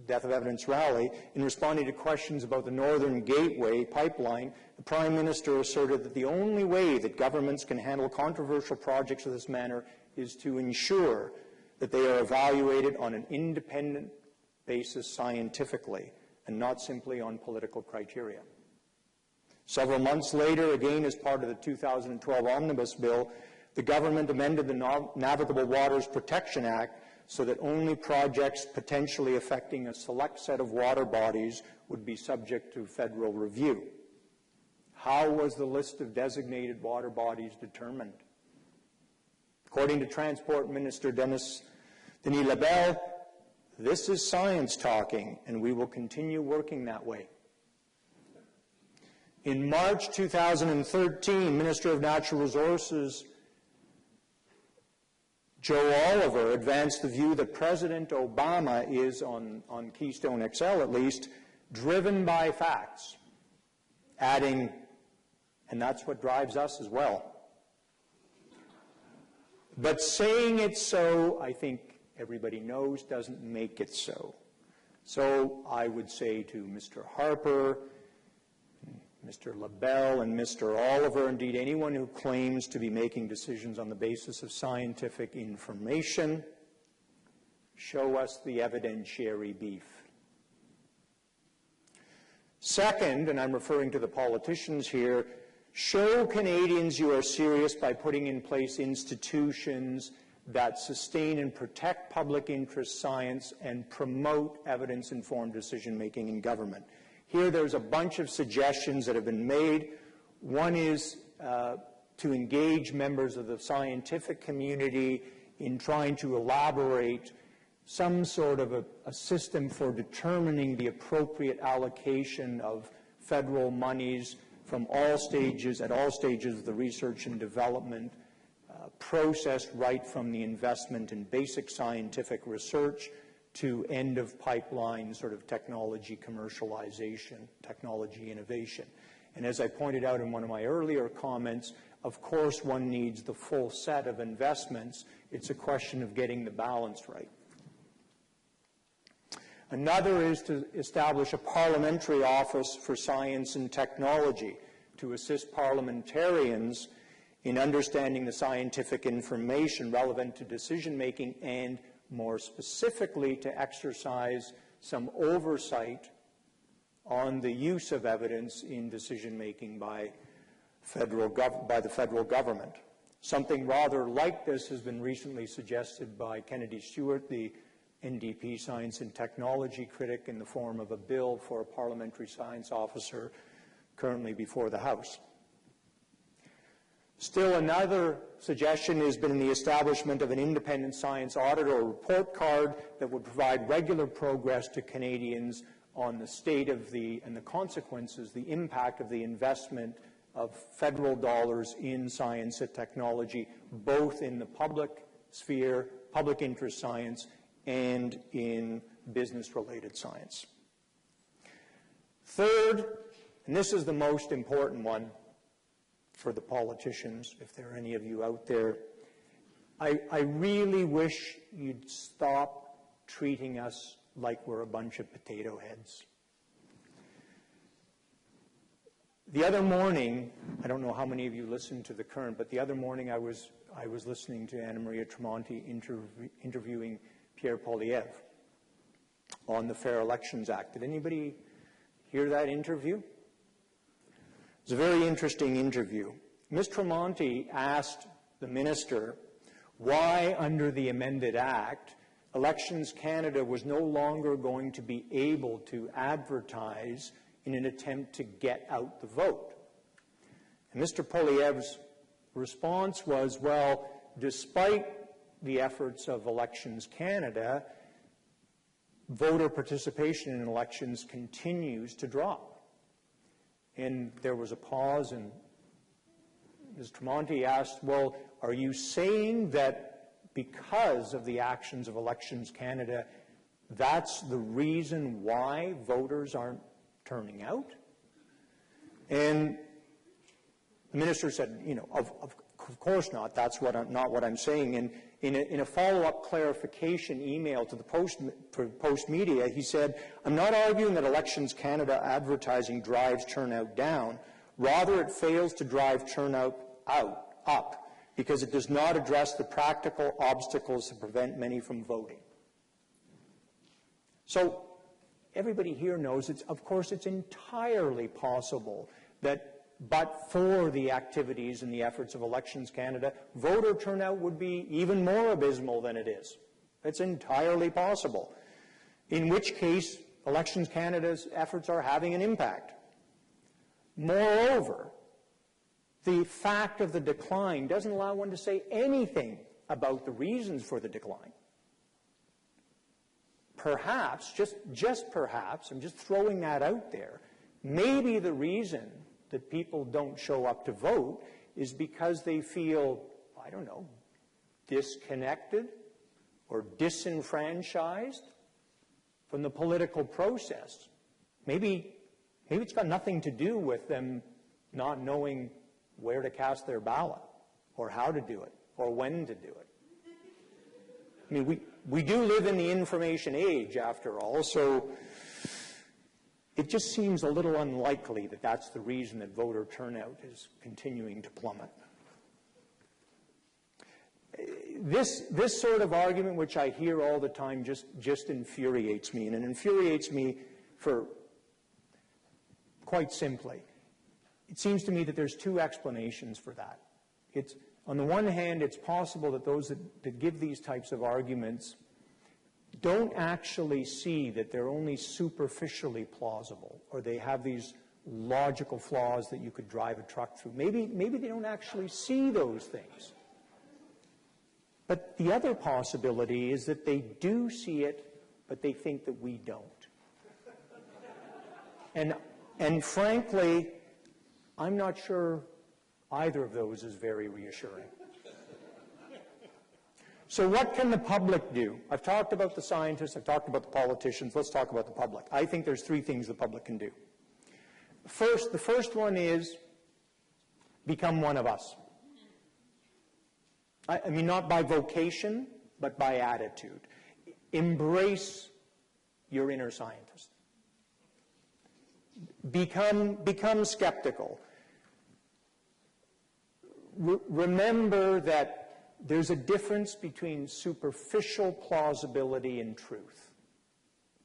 Death of Evidence rally, in responding to questions about the Northern Gateway pipeline, the Prime Minister asserted that the only way that governments can handle controversial projects of this manner is to ensure that they are evaluated on an independent basis scientifically and not simply on political criteria. Several months later, again as part of the 2012 Omnibus Bill, the government amended the Navigable Waters Protection Act so that only projects potentially affecting a select set of water bodies would be subject to federal review. How was the list of designated water bodies determined? According to Transport Minister Denis Labelle, this is science talking, and we will continue working that way. In March 2013, Minister of Natural Resources Joe Oliver advanced the view that President Obama is, on Keystone XL at least, driven by facts, adding, and that's what drives us as well. But saying it so, I think everybody knows, doesn't make it so. So I would say to Mr. Harper, Mr. LaBelle, and Mr. Oliver, indeed anyone who claims to be making decisions on the basis of scientific information, show us the evidentiary beef. Second, and I'm referring to the politicians here, show Canadians you are serious by putting in place institutions that sustain and protect public interest science and promote evidence-informed decision-making in government. Here there's a bunch of suggestions that have been made. One is to engage members of the scientific community in trying to elaborate some sort of a system for determining the appropriate allocation of federal monies from all stages, at all stages of the research and development process, right from the investment in basic scientific research to end of pipeline sort of technology commercialization, technology innovation. And as I pointed out in one of my earlier comments, of course one needs the full set of investments. It's a question of getting the balance right. Another is to establish a parliamentary office for science and technology to assist parliamentarians in understanding the scientific information relevant to decision-making and more specifically to exercise some oversight on the use of evidence in decision-making by the federal government. Something rather like this has been recently suggested by Kennedy Stewart, the NDP science and technology critic, in the form of a bill for a parliamentary science officer currently before the House. Still another suggestion has been the establishment of an independent science audit or report card that would provide regular progress to Canadians on the state of and the consequences, the impact of the investment of federal dollars in science and technology, both in the public sphere, public interest science, and in business-related science. Third, and this is the most important one for the politicians, if there are any of you out there, I really wish you'd stop treating us like we're a bunch of potato heads. The other morning, I don't know how many of you listened to The Current, but the other morning I was listening to Anna Maria Tremonti interviewing Pierre Poilievre on the Fair Elections Act. Did anybody hear that interview? It was a very interesting interview. Ms. Tremonti asked the minister why, under the amended act, Elections Canada was no longer going to be able to advertise in an attempt to get out the vote. And Mr. Poilievre's response was, well, despite the efforts of Elections Canada, voter participation in elections continues to drop. And there was a pause, and Ms. Tremonti asked, well, are you saying that because of the actions of Elections Canada, that's the reason why voters aren't turning out? And the minister said, you know, of course not. That's not what I'm saying. And in a follow-up clarification email to the Post Media, he said, I'm not arguing that Elections Canada advertising drives turnout down. Rather, it fails to drive turnout up because it does not address the practical obstacles that prevent many from voting. So everybody here knows, of course, it's entirely possible that but for the activities and the efforts of Elections Canada, voter turnout would be even more abysmal than it is. It's entirely possible, in which case Elections Canada's efforts are having an impact. Moreover, the fact of the decline doesn't allow one to say anything about the reasons for the decline. Perhaps, just perhaps, I'm just throwing that out there, maybe the reason that people don't show up to vote is because they feel, I don't know, disconnected or disenfranchised from the political process. Maybe it's got nothing to do with them not knowing where to cast their ballot or how to do it or when to do it. I mean, we do live in the information age, after all, so it just seems a little unlikely that that's the reason that voter turnout is continuing to plummet. This sort of argument, which I hear all the time, just infuriates me, and it infuriates me for quite simply. It seems to me that there's two explanations for that. On the one hand, it's possible that those that give these types of arguments don't actually see that they're only superficially plausible, or they have these logical flaws that you could drive a truck through. Maybe they don't actually see those things. But the other possibility is that they do see it, but they think that we don't. And frankly, I'm not sure either of those is very reassuring. So what can the public do? I've talked about the scientists, I've talked about the politicians, let's talk about the public. I think there's three things the public can do. The first one is become one of us. I mean, not by vocation, but by attitude. Embrace your inner scientist. Become skeptical. Remember that there's a difference between superficial plausibility and truth.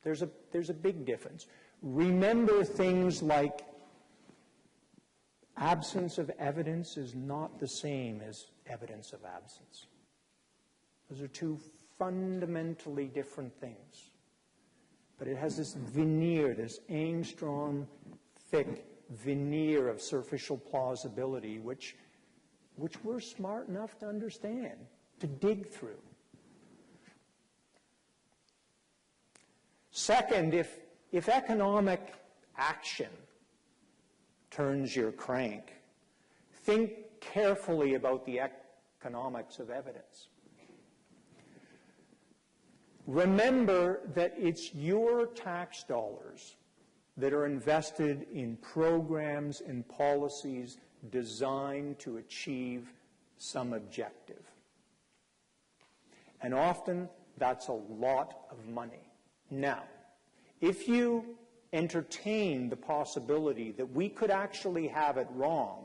There's a big difference. Remember things like absence of evidence is not the same as evidence of absence. Those are two fundamentally different things. But it has this veneer, this Angstrom thick veneer of superficial plausibility, which we're smart enough to understand, to dig through. Second, if economic action turns your crank, think carefully about the economics of evidence. Remember that it's your tax dollars that are invested in programs and policies designed to achieve some objective. And often, that's a lot of money. Now, if you entertain the possibility that we could actually have it wrong,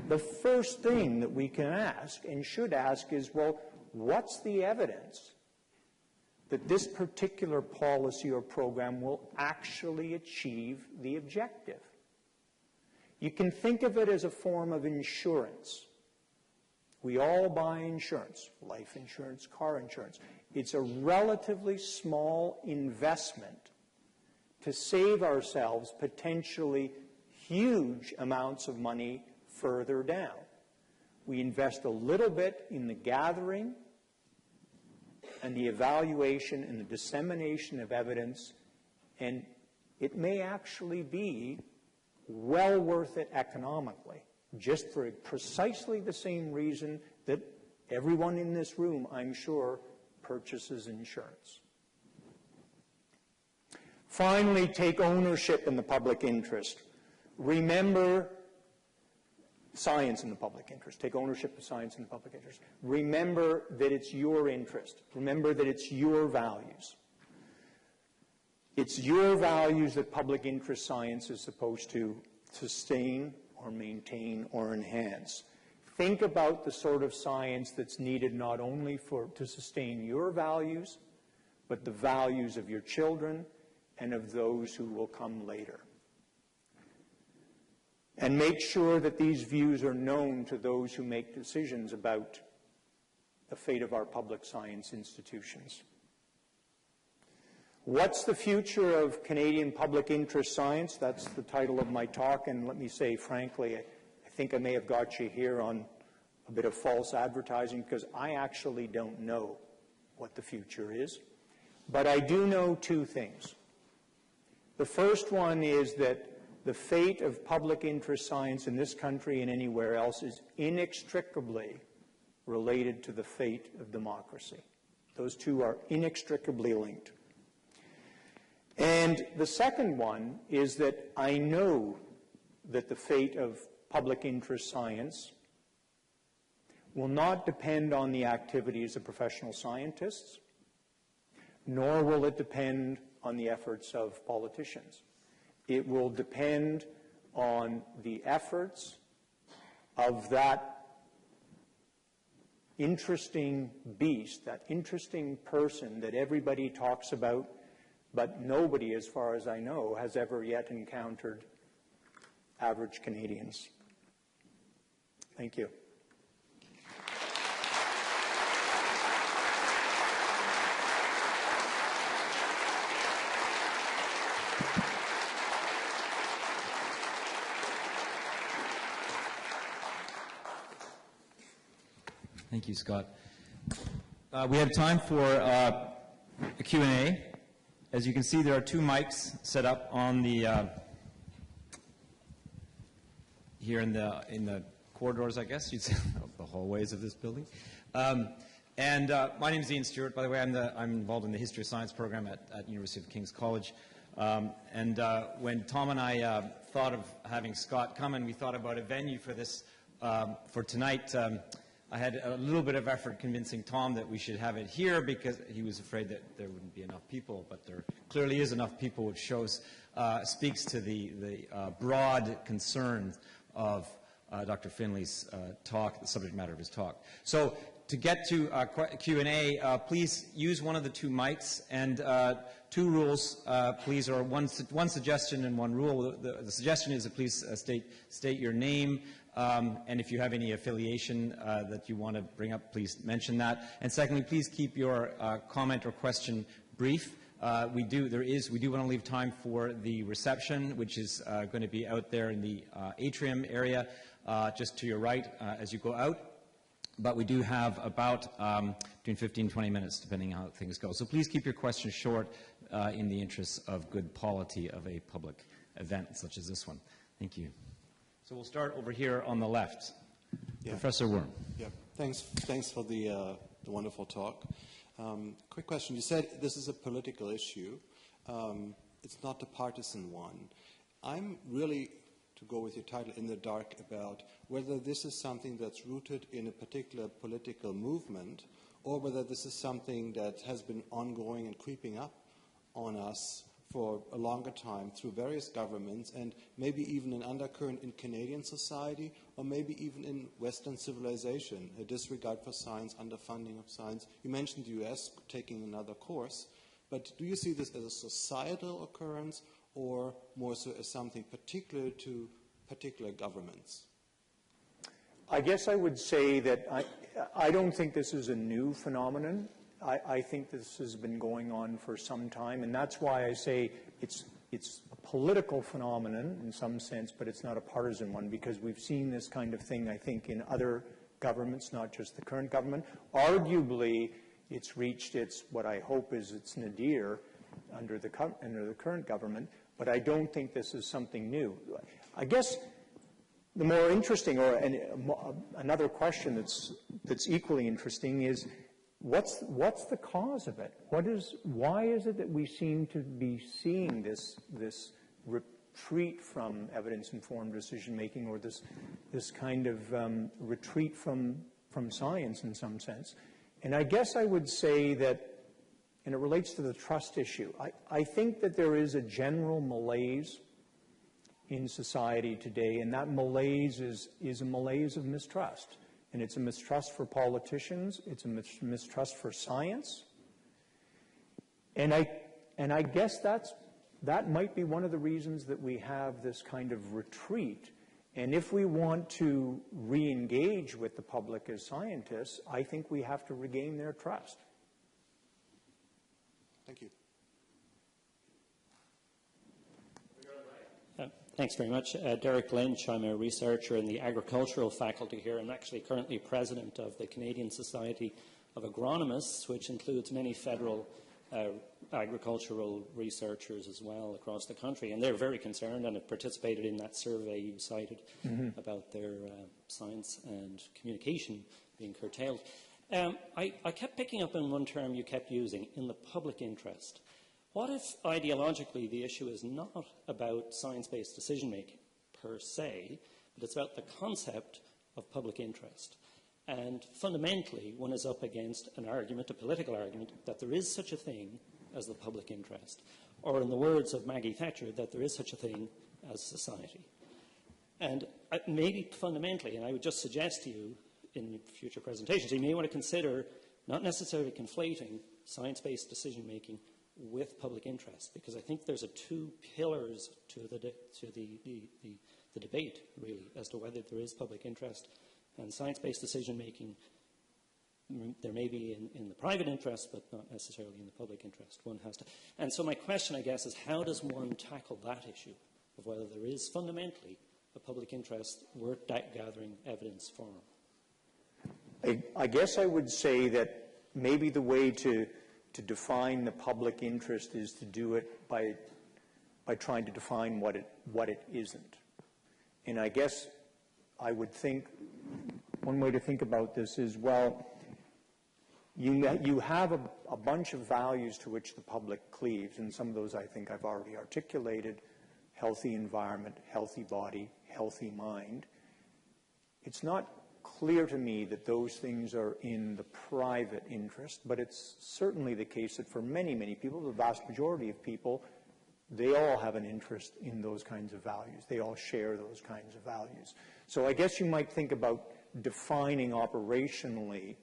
the first thing that we can ask and should ask is, well, what's the evidence that this particular policy or program will actually achieve the objective? You can think of it as a form of insurance. We all buy insurance, life insurance, car insurance. It's a relatively small investment to save ourselves potentially huge amounts of money further down. We invest a little bit in the gathering and the evaluation and the dissemination of evidence, and it may actually be well worth it economically, just for precisely the same reason that everyone in this room, I'm sure, purchases insurance. Finally, take ownership in the public interest. Remember science in the public interest. Take ownership of science in the public interest. Remember that it's your interest. Remember that it's your values. It's your values that public interest science is supposed to sustain or maintain or enhance. Think about the sort of science that's needed not only to sustain your values, but the values of your children and of those who will come later. And make sure that these views are known to those who make decisions about the fate of our public science institutions. What's the future of Canadian public interest science? That's the title of my talk, and let me say, frankly, I think I may have got you here on a bit of false advertising, because I actually don't know what the future is. But I do know two things. The first one is that the fate of public interest science in this country and anywhere else is inextricably related to the fate of democracy. Those two are inextricably linked. And the second one is that I know that the fate of public interest science will not depend on the activities of professional scientists, nor will it depend on the efforts of politicians. It will depend on the efforts of that interesting beast, that interesting person that everybody talks about, but nobody, as far as I know, has ever yet encountered: average Canadians. Thank you. Thank you, Scott. We have time for a Q&A. As you can see, there are two mics set up on the here in the corridors, I guess you'd say, of the hallways of this building. My name is Ian Stewart. By the way, I'm involved in the History of Science program at University of King's College. When Tom and I thought of having Scott come, and we thought about a venue for this for tonight, I had a little bit of effort convincing Tom that we should have it here, because he was afraid that there wouldn't be enough people, but there clearly is enough people, which shows, speaks to the broad concerns of Dr. Finley's talk, the subject matter of his talk. So to get to Q&A, please use one of the two mics, and two rules, please, or one suggestion and one rule. The suggestion is that please state your name, and if you have any affiliation that you want to bring up, please mention that. And secondly, please keep your comment or question brief. We do want to leave time for the reception, which is going to be out there in the atrium area, just to your right as you go out. But we do have about between 15 and 20 minutes, depending on how things go. So please keep your questions short in the interest of good polity of a public event such as this one. Thank you. So we'll start over here on the left. Professor Worm. Yeah, thanks for the wonderful talk. Quick question. You said this is a political issue. It's not a partisan one. I'm really, to go with your title, in the dark about whether this is something that's rooted in a particular political movement or whether this is something that has been ongoing and creeping up on us for a longer time through various governments and maybe even an undercurrent in Canadian society or maybe even in Western civilization, a disregard for science, underfunding of science. You mentioned the US taking another course, but do you see this as a societal occurrence or more so as something particular to particular governments? I guess I would say that I don't think this is a new phenomenon. I think this has been going on for some time, and that's why I say it's a political phenomenon in some sense, but it's not a partisan one, because we've seen this kind of thing, I think, in other governments, not just the current government. Arguably, it's reached what I hope is its nadir under the current government, but I don't think this is something new. I guess the more interesting, or another question that's equally interesting is, what's the cause of it? Why is it that we seem to be seeing this retreat from evidence-informed decision-making, or this kind of retreat from science in some sense? And I guess I would say that, and it relates to the trust issue, I think that there is a general malaise in society today, and that malaise is a malaise of mistrust. And it's a mistrust for politicians, it's a mistrust for science. And I guess that might be one of the reasons that we have this kind of retreat. And if we want to re-engage with the public as scientists, I think we have to regain their trust. Thank you. Thanks very much. Derek Lynch. I'm a researcher in the agricultural faculty here. I'm actually currently president of the Canadian Society of Agronomists, which includes many federal agricultural researchers as well across the country. And they're very concerned and have participated in that survey you cited about their science and communication being curtailed. I kept picking up on one term you kept using, in the public interest. What if ideologically the issue is not about science-based decision-making per se, but it's about the concept of public interest? And fundamentally, one is up against an argument, a political argument, that there is such a thing as the public interest, or in the words of Maggie Thatcher, that there is such a thing as society. And maybe fundamentally, and I would just suggest to you in future presentations, you may want to consider not necessarily conflating science-based decision-making with public interest, because I think there's two pillars to the debate, really, as to whether there is public interest. And science-based decision-making, there may be in the private interest, but not necessarily in the public interest. One has to. And so my question, I guess, is how does one tackle that issue of whether there is fundamentally a public interest worth gathering evidence for? I guess I would say that maybe the way to define the public interest is to do it by trying to define what it isn't. And I guess I would think one way to think about this is, well, you have a bunch of values to which the public cleaves, and some of those I think I've already articulated: healthy environment, healthy body, healthy mind. It's not clear to me that those things are in the private interest, but it's certainly the case that for many, many people, the vast majority of people, they all have an interest in those kinds of values. They all share those kinds of values. So I guess you might think about defining operationally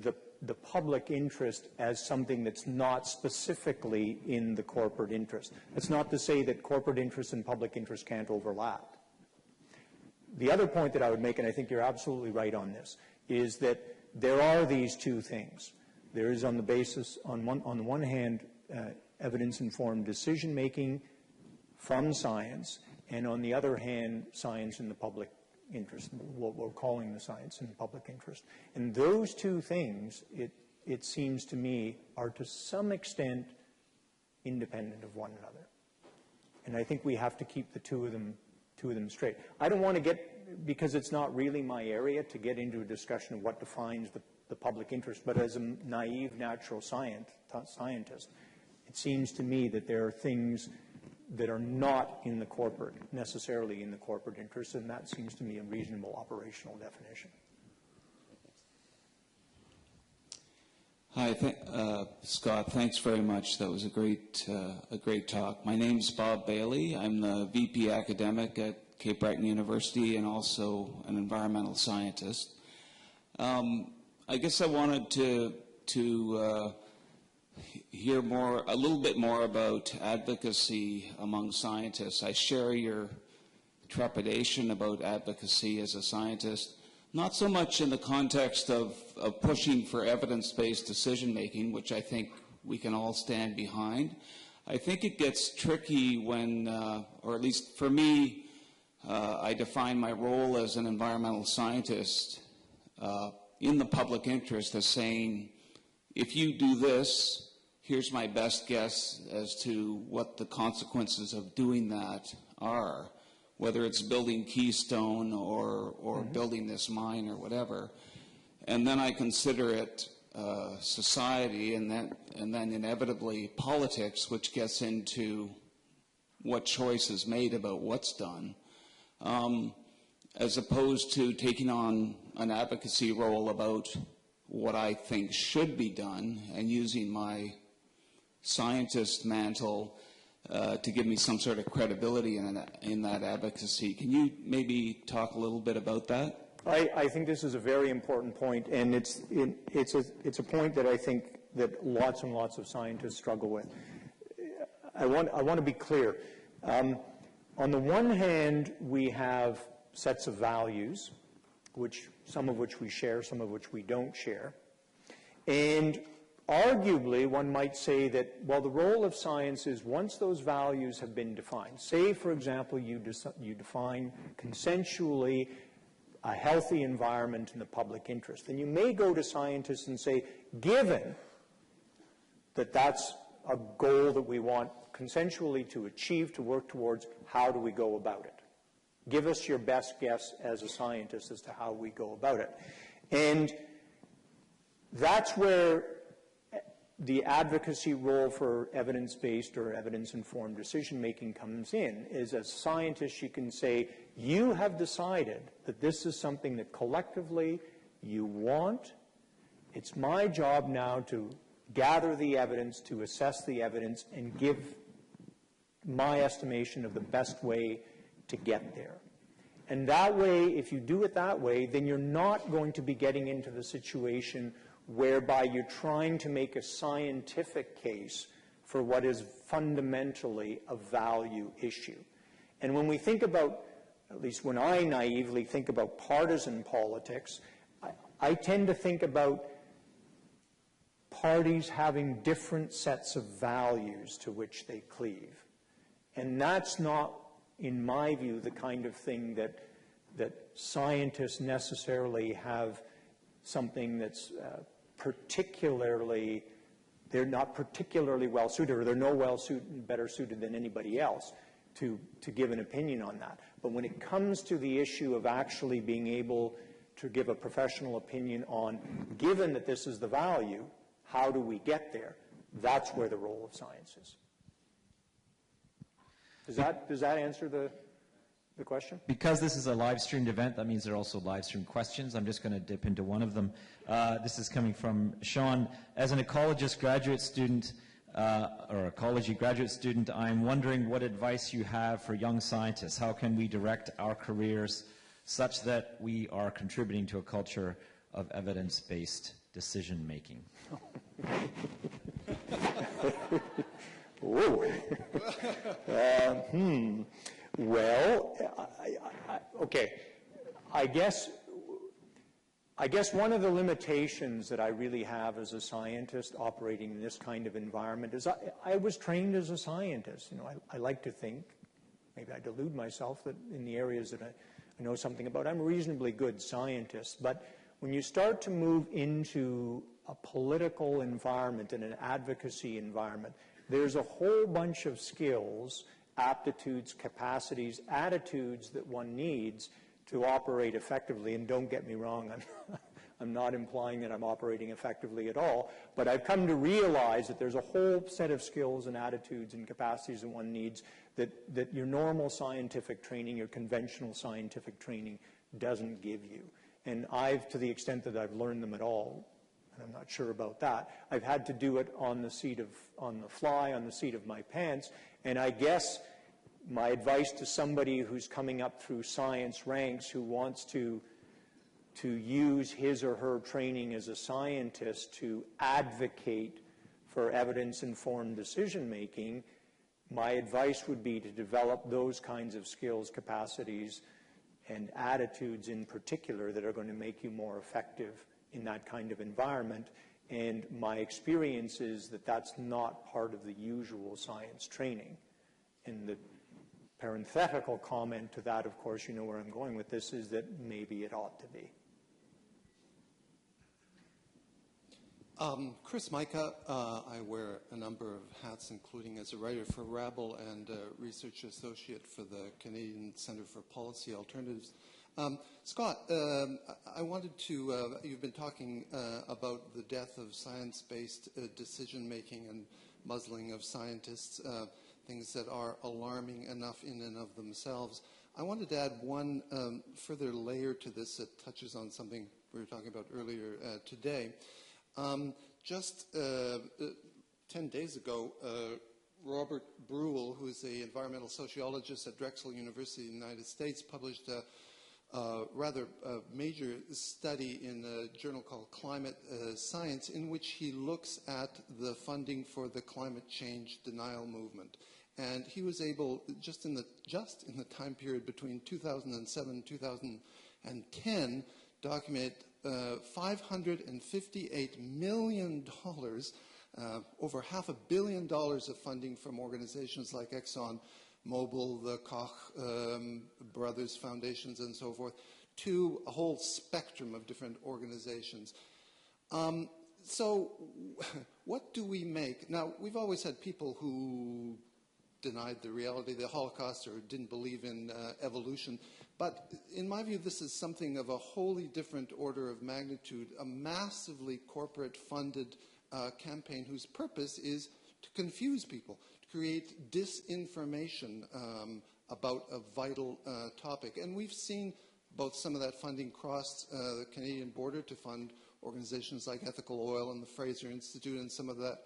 the public interest as something that's not specifically in the corporate interest. That's not to say that corporate interest and public interest can't overlap. The other point that I would make, and I think you're absolutely right on this, is that there are these two things. There is, on the basis, on the one hand, evidence-informed decision-making from science, and on the other hand, science in the public interest, what we're calling the science in the public interest. And those two things, it seems to me, are to some extent independent of one another. And I think we have to keep the two of them straight. I don't want to get because it's not really my area to get into a discussion of what defines the public interest, but as a naive natural scientist, it seems to me that there are things that are not in the corporate, necessarily in the corporate interest, and that seems to me a reasonable operational definition. Hi, Scott. Thanks very much. That was a great talk. My name's Bob Bailey. I'm the VP academic at Cape Breton University and also an environmental scientist. I guess I wanted to hear a little bit more about advocacy among scientists. I share your trepidation about advocacy as a scientist. Not so much in the context of pushing for evidence-based decision-making, which I think we can all stand behind. I think it gets tricky when, or at least for me, I define my role as an environmental scientist in the public interest as saying, if you do this, here's my best guess as to what the consequences of doing that are, whether it's building Keystone or building this mine or whatever. And then I consider it society and then inevitably politics, which gets into what choice is made about what's done, as opposed to taking on an advocacy role about what I think should be done and using my scientist mantle to give me some sort of credibility in that advocacy. Can you maybe talk a little bit about that? I think this is a very important point, and it's a point that I think that lots and lots of scientists struggle with. I want to be clear. On the one hand, we have sets of values, some of which we share, some of which we don't share, and arguably, one might say that, well, the role of science is once those values have been defined, say, for example, you define consensually a healthy environment in the public interest, then you may go to scientists and say, given that that's a goal that we want consensually to achieve, to work towards, how do we go about it? Give us your best guess as a scientist as to how we go about it. And that's where the advocacy role for evidence-based or evidence-informed decision-making comes in, is as scientists you can say, you have decided that this is something that collectively you want. It's my job now to gather the evidence, to assess the evidence, and give my estimation of the best way to get there. And that way, if you do it that way, then you're not going to be getting into the situation whereby you're trying to make a scientific case for what is fundamentally a value issue. And when we think about, at least when I naively think about partisan politics, I tend to think about parties having different sets of values to which they cleave. And that's not, in my view, the kind of thing that scientists necessarily have something that's they're not particularly well suited, or they're better suited than anybody else to give an opinion on that. But when it comes to the issue of actually being able to give a professional opinion on, given that this is the value, how do we get there? That's where the role of science is. Does that answer the question? Because this is a live-streamed event, that means there are also live-streamed questions. I'm just going to dip into one of them. This is coming from Sean. As an ecologist graduate student, or ecology graduate student, I'm wondering what advice you have for young scientists. How can we direct our careers such that we are contributing to a culture of evidence-based decision-making? Whoa. Well, okay. I guess one of the limitations that I really have as a scientist operating in this kind of environment is I was trained as a scientist. You know, I like to think, maybe I delude myself, that in the areas that I know something about, I'm a reasonably good scientist. But when you start to move into a political environment and an advocacy environment, there's a whole bunch of skills, aptitudes, capacities, attitudes that one needs to operate effectively, and don't get me wrong, I'm not implying that I'm operating effectively at all, but I've come to realize that there's a whole set of skills and attitudes and capacities that one needs that your normal scientific training, your conventional scientific training doesn't give you. And to the extent that I've learned them at all, and I'm not sure about that, I've had to do it on the seat of my pants, and I guess my advice to somebody who's coming up through science ranks who wants to use his or her training as a scientist to advocate for evidence-informed decision-making, my advice would be to develop those kinds of skills, capacities, and attitudes in particular that are going to make you more effective in that kind of environment. And my experience is that that's not part of the usual science training. And the parenthetical comment to that, of course, you know where I'm going with this, is that maybe it ought to be. Chris Micah, I wear a number of hats, including as a writer for Rabble and a research associate for the Canadian Centre for Policy Alternatives. Scott, I wanted to, you've been talking about the death of science-based decision-making and muzzling of scientists, things that are alarming enough in and of themselves. I wanted to add one further layer to this that touches on something we were talking about earlier today. Just 10 days ago, Robert Bruhl, who is an environmental sociologist at Drexel University in the United States, published a rather major study in a journal called Climate Science, in which he looks at the funding for the climate change denial movement. And he was able, just in the time period between 2007 and 2010, document $558 million, over $500 million of funding from organizations like Exxon Mobil, the Koch Brothers Foundations, and so forth, to a whole spectrum of different organizations. So what do we make? Now, we've always had people who denied the reality of the Holocaust or didn't believe in evolution. But in my view, this is something of a wholly different order of magnitude, a massively corporate-funded campaign whose purpose is to confuse people, to create disinformation about a vital topic. And we've seen both some of that funding cross the Canadian border to fund organizations like Ethical Oil and the Fraser Institute, and some of that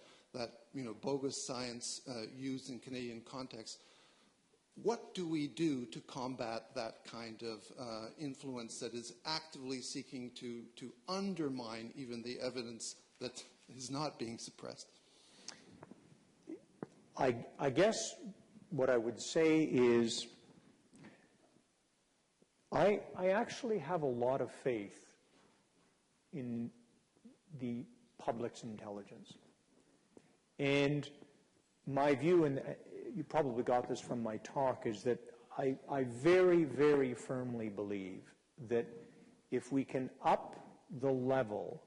bogus science used in Canadian context. What do we do to combat that kind of influence that is actively seeking to undermine even the evidence that is not being suppressed? I guess what I would say is I actually have a lot of faith in the public's intelligence. And my view, and you probably got this from my talk, is that I very, very firmly believe that if we can up the level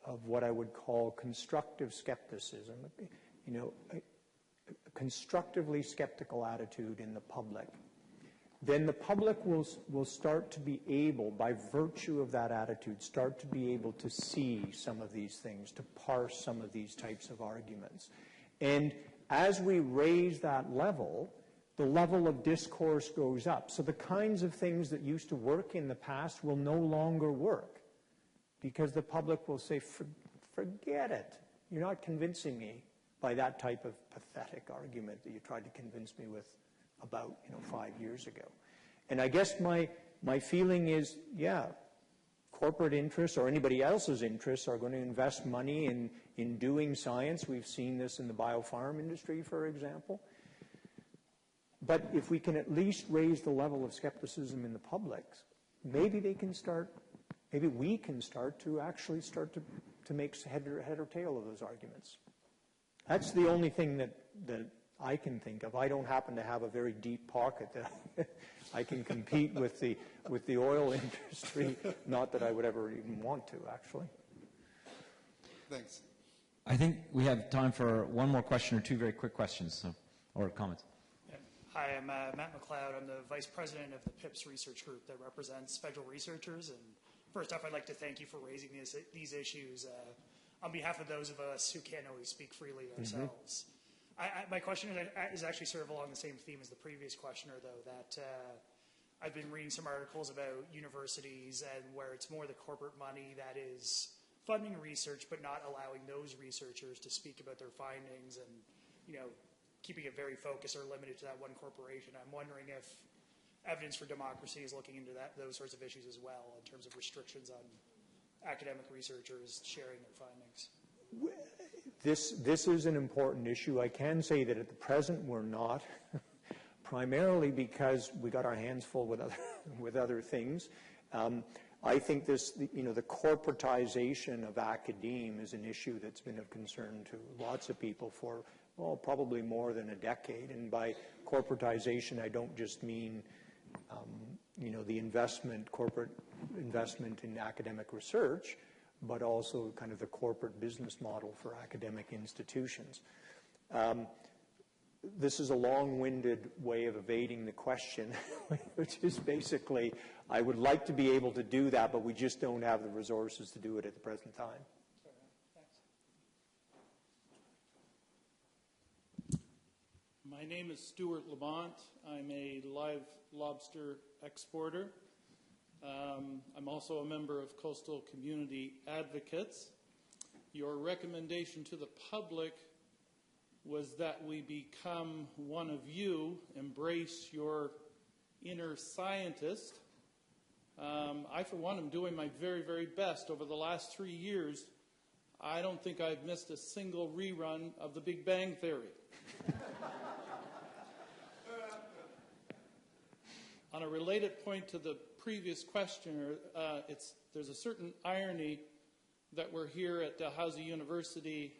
of what I would call constructive skepticism, a constructively skeptical attitude in the public, then the public will start to be able, by virtue of that attitude, start to be able to see some of these things, to parse some of these types of arguments. And as we raise that level, the level of discourse goes up. So the kinds of things that used to work in the past will no longer work, because the public will say, forget it. You're not convincing me by that type of pathetic argument that you tried to convince me with about 5 years ago. And I guess my feeling is, yeah, corporate interests or anybody else's interests are going to invest money in doing science. We've seen this in the biopharm industry, for example. But if we can at least raise the level of skepticism in the public, maybe we can start to actually to make head or tail of those arguments. That's the only thing that I can think of. I don't happen to have a very deep pocket that I can compete with the oil industry. Not that I would ever even want to, actually. Thanks. I think we have time for one more question or two very quick questions or comments. Hi, I'm Matt McLeod. I'm the Vice President of the PIPS research group that represents federal researchers. And first off, I'd like to thank you for raising these issues on behalf of those of us who can't always speak freely ourselves. My question is actually sort of along the same theme as the previous questioner, though, that I've been reading some articles about universities and where it's more the corporate money that is funding research but not allowing those researchers to speak about their findings and, keeping it very focused or limited to that one corporation. I'm wondering if Evidence for Democracy is looking into those sorts of issues as well in terms of restrictions on academic researchers sharing their findings. This is an important issue. I can say that at the present we're not, primarily because we got our hands full with other things. I think this, the corporatization of academe is an issue that's been of concern to lots of people for, probably more than a decade. And by corporatization, I don't just mean, the corporate investment in academic research, but also kind of the corporate business model for academic institutions. This is a long-winded way of evading the question, which is basically, I would like to be able to do that, but we just don't have the resources to do it at the present time. My name is Stuart Lamont. I'm a live lobster exporter. I'm also a member of Coastal Community Advocates. Your recommendation to the public was that we become one of you, embrace your inner scientist. I, for one, am doing my very, very best. Over the last 3 years, I don't think I've missed a single rerun of The Big Bang Theory. On a related point to the previous questioner, there's a certain irony that we're here at Dalhousie University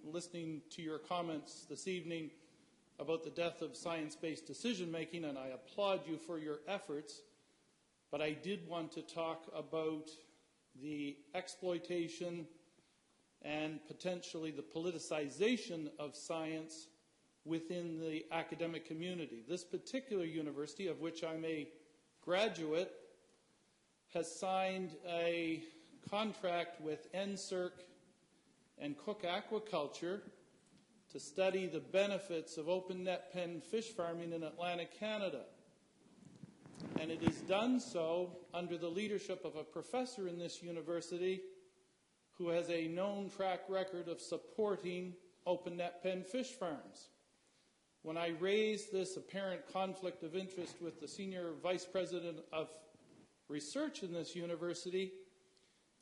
listening to your comments this evening about the death of science-based decision-making, and I applaud you for your efforts, but I did want to talk about the exploitation and potentially the politicization of science within the academic community. This particular university, of which I'm a graduate, has signed a contract with NSERC and Cook Aquaculture to study the benefits of open net pen fish farming in Atlantic Canada. And it is done so under the leadership of a professor in this university who has a known track record of supporting open net pen fish farms. When I raised this apparent conflict of interest with the senior vice president of research in this university,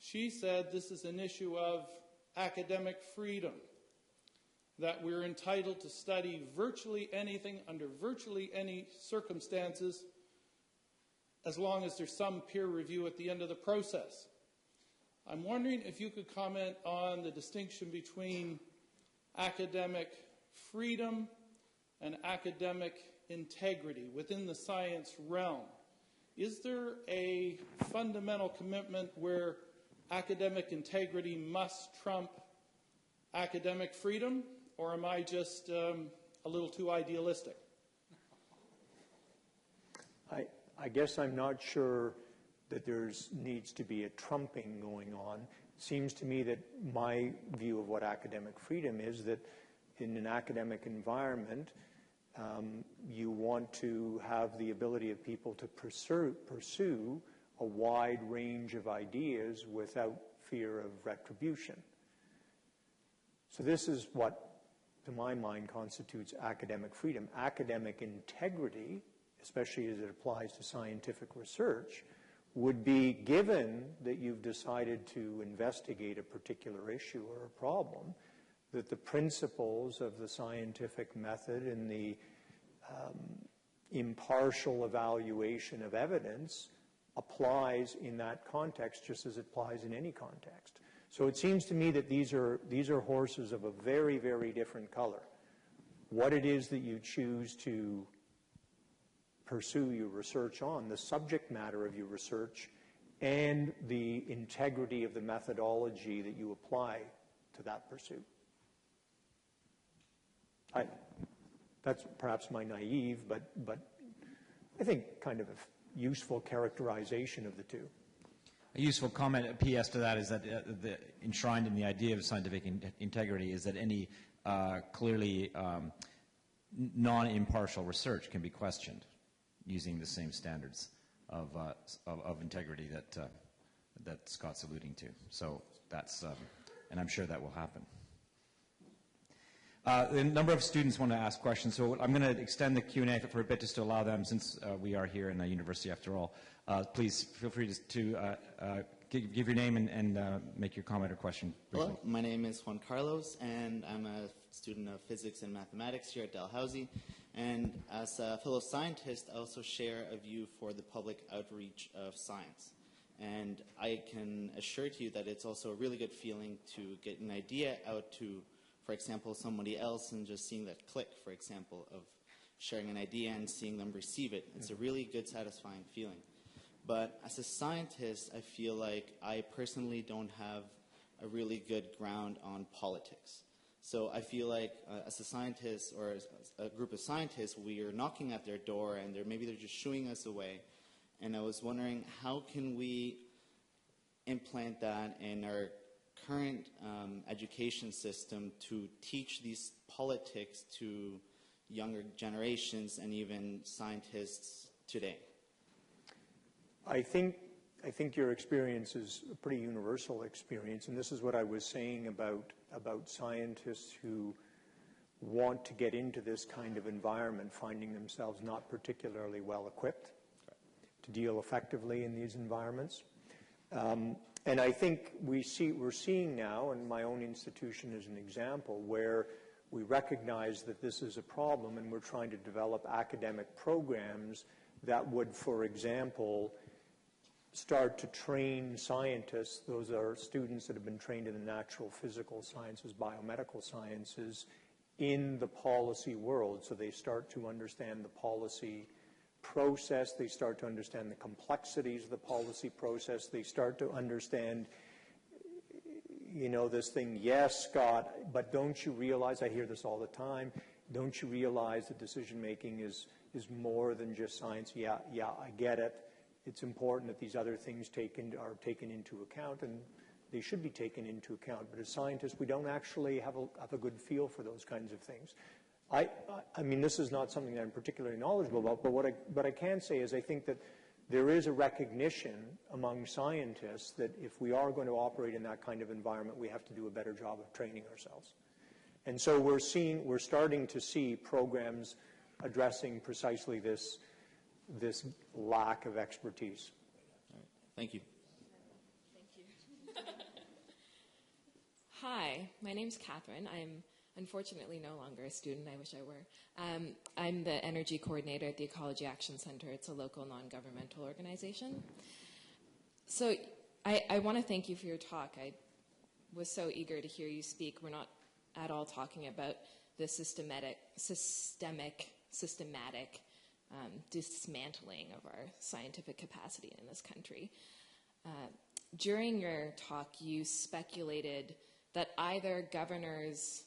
she said this is an issue of academic freedom, that we're entitled to study virtually anything under virtually any circumstances as long as there's some peer review at the end of the process. I'm wondering if you could comment on the distinction between academic freedom and academic integrity within the science realm. Is there a fundamental commitment where academic integrity must trump academic freedom, or am I just a little too idealistic? I guess I'm not sure that needs to be a trumping going on. It seems to me that my view of what academic freedom is that in an academic environment, you want to have the ability of people to pursue a wide range of ideas without fear of retribution. So this is what, to my mind, constitutes academic freedom. Academic integrity, especially as it applies to scientific research, would be, given that you've decided to investigate a particular issue or a problem, that the principles of the scientific method and the impartial evaluation of evidence applies in that context just as it applies in any context. So it seems to me that these are horses of a very, very different color. What it is that you choose to pursue your research on, the subject matter of your research, and the integrity of the methodology that you apply to that pursuit. That's perhaps my naive, but I think kind of a useful characterization of the two. A useful comment, a PS to that, is that enshrined in the idea of scientific integrity is that any clearly non-impartial research can be questioned using the same standards of integrity that Scott's alluding to. So that's, and I'm sure that will happen. A number of students want to ask questions, so I'm going to extend the Q&A for a bit just to allow them, since we are here in a university after all. Please feel free to give your name and make your comment or question briefly. Hello, my name is Juan Carlos, and I'm a student of physics and mathematics here at Dalhousie. And as a fellow scientist, I also share a view for the public outreach of science. And I can assure you that it's also a really good feeling to get an idea out to, for example, somebody else, and just seeing that click, for example, of sharing an idea and seeing them receive it. It's a really good, satisfying feeling. But as a scientist, I feel like I personally don't have a really good ground on politics. So I feel like as a scientist, or as a group of scientists, we are knocking at their door and maybe they're just shooing us away. And I was wondering, how can we implant that in our current education system to teach these politics to younger generations and even scientists today? I think your experience is a pretty universal experience, and this is what I was saying about scientists who want to get into this kind of environment, finding themselves not particularly well equipped to deal effectively in these environments. And I think we're seeing now, and my own institution is an example, where we recognize that this is a problem, and we're trying to develop academic programs that would, for example, start to train scientists. Those are students that have been trained in the natural, physical sciences, biomedical sciences, in the policy world. So they start to understand the policy process, they start to understand the complexities of the policy process, they start to understand, you know, this thing, yes, Scott, but don't you realize, I hear this all the time, don't you realize that decision making is more than just science? Yeah, I get it. It's important that these other things are taken into account, and they should be taken into account. But as scientists, we don't actually have a good feel for those kinds of things. I mean, this is not something that I'm particularly knowledgeable about, but what I can say is I think that there is a recognition among scientists that if we are going to operate in that kind of environment, we have to do a better job of training ourselves. And so we're starting to see programs addressing precisely this lack of expertise. All right. Thank you. Thank you. Hi, my name's Catherine. I'm unfortunately no longer a student. I wish I were. I'm the energy coordinator at the Ecology Action Center. It's a local non-governmental organization. So I want to thank you for your talk. I was so eager to hear you speak. We're not at all talking about the systematic dismantling of our scientific capacity in this country. During your talk, you speculated that either governors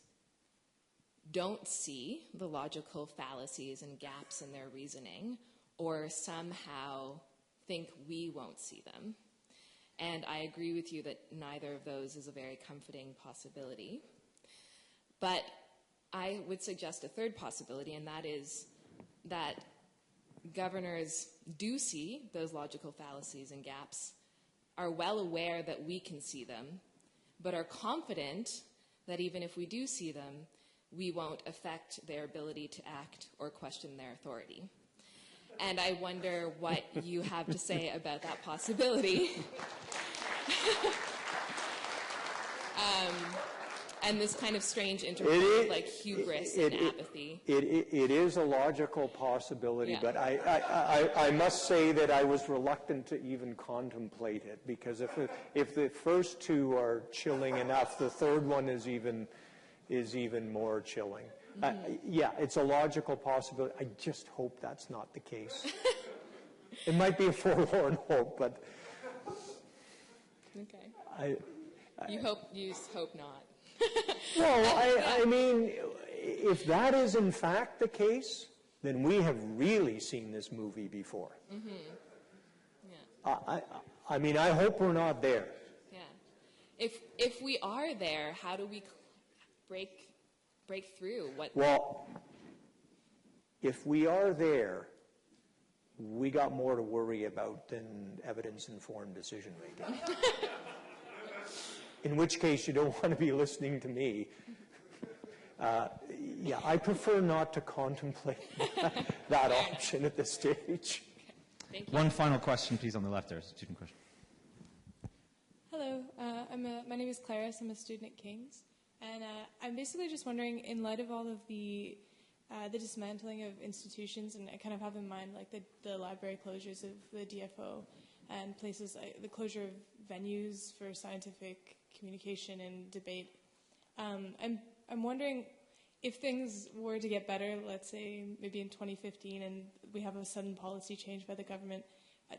don't see the logical fallacies and gaps in their reasoning, or somehow think we won't see them. And I agree with you that neither of those is a very comforting possibility. But I would suggest a third possibility, and that is that governors do see those logical fallacies and gaps, are well aware that we can see them, but are confident that even if we do see them, we won't affect their ability to act or question their authority. And I wonder what you have to say about that possibility. And this kind of strange interplay of like hubris and apathy. It is a logical possibility, Yeah. but I must say that I was reluctant to even contemplate it, because if the first two are chilling enough, the third one is even more chilling. Yeah, it's a logical possibility. I just hope that's not the case. It might be a forlorn hope, but okay. You hope not. Well, I mean, if that is in fact the case, then we have really seen this movie before. Mm-hmm. Yeah. I mean, I hope we're not there. Yeah. If we are there, how do we break through? Well, if we are there, we got more to worry about than evidence-informed decision-making. In which case, you don't want to be listening to me. Yeah, I prefer not to contemplate that option at this stage. Thank you. One final question, please, on the left there. Student question. Hello, my name is Clarice. I'm a student at King's. And I'm basically just wondering, in light of all of the dismantling of institutions, and I kind of have in mind like the library closures of the DFO and places, the closure of venues for scientific communication and debate. I'm wondering if things were to get better, let's say maybe in 2015, and we have a sudden policy change by the government,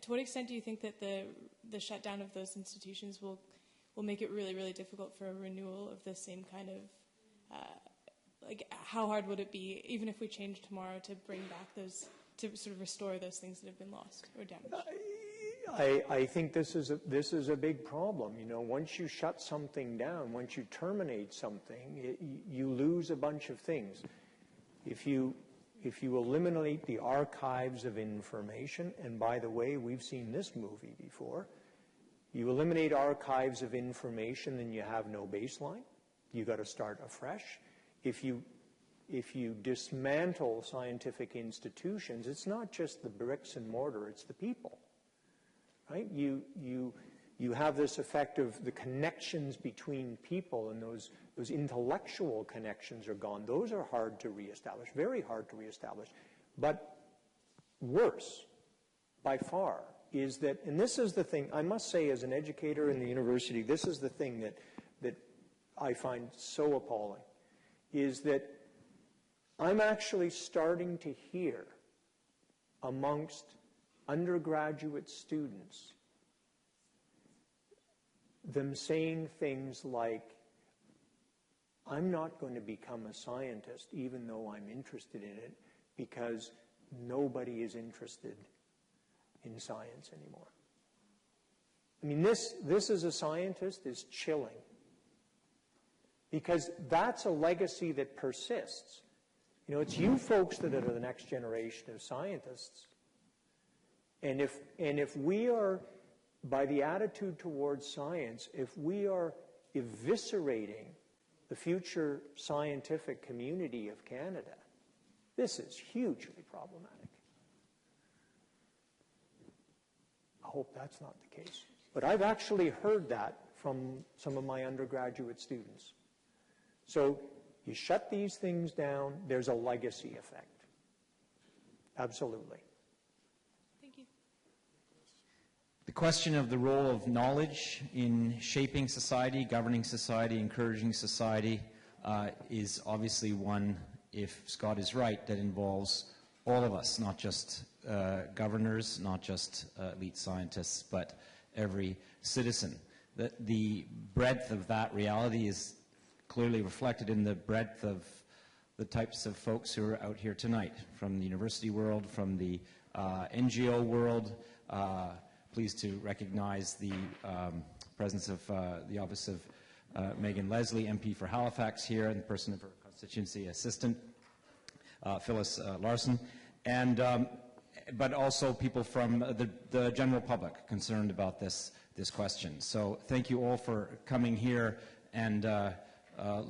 to what extent do you think that the shutdown of those institutions will make it really, really difficult for a renewal of the same kind of, like how hard would it be, even if we change tomorrow, to bring back those, to sort of restore those things that have been lost or damaged? I think this is a big problem. You know, once you shut something down, once you terminate something, you lose a bunch of things. If you eliminate the archives of information, and by the way, we've seen this movie before, you eliminate archives of information, then you have no baseline. You got to start afresh. If you dismantle scientific institutions, it's not just the bricks and mortar, it's the people. Right? You have this effect of the connections between people, and those intellectual connections are gone. Those are hard to reestablish, very hard to reestablish. But worse, by far, is that, and this is the thing, I must say as an educator in the university, this is the thing that I find so appalling, is that I'm actually starting to hear amongst undergraduate students them saying things like, I'm not going to become a scientist even though I'm interested in it, because nobody is interested in science anymore. I mean, this as a scientist is chilling, because that's a legacy that persists. You know, it's you folks that are the next generation of scientists. And if we are, by the attitude towards science, if we are eviscerating the future scientific community of Canada, this is hugely problematic. I hope that's not the case. But I've actually heard that from some of my undergraduate students. So you shut these things down, there's a legacy effect. Absolutely. Thank you. The question of the role of knowledge in shaping society, governing society, encouraging society is obviously one, if Scott is right, that involves all of us, not just governors, not just elite scientists, but every citizen. The breadth of that reality is clearly reflected in the breadth of the types of folks who are out here tonight, from the university world, from the NGO world. Pleased to recognize the presence of the office of Megan Leslie, MP for Halifax here, and the person of her constituency assistant, Phyllis Larson, and but also people from the general public concerned about this question. So thank you all for coming here, and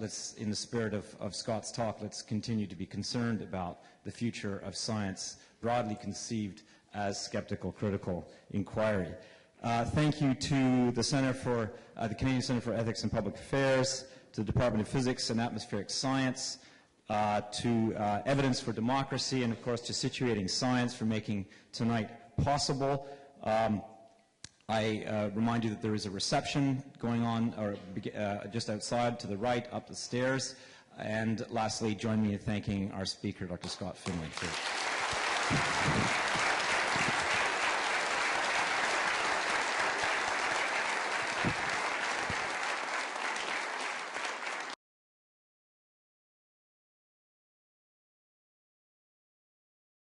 let's, in the spirit of Scott's talk, let's continue to be concerned about the future of science, broadly conceived as skeptical, critical inquiry. Thank you to the Center for the Canadian Centre for Ethics and Public Affairs, to the Department of Physics and Atmospheric Science, to Evidence for Democracy, and of course to Situating Science for making tonight possible. I remind you that there is a reception going on just outside to the right, up the stairs. And lastly, join me in thanking our speaker, Dr. Scott Finley.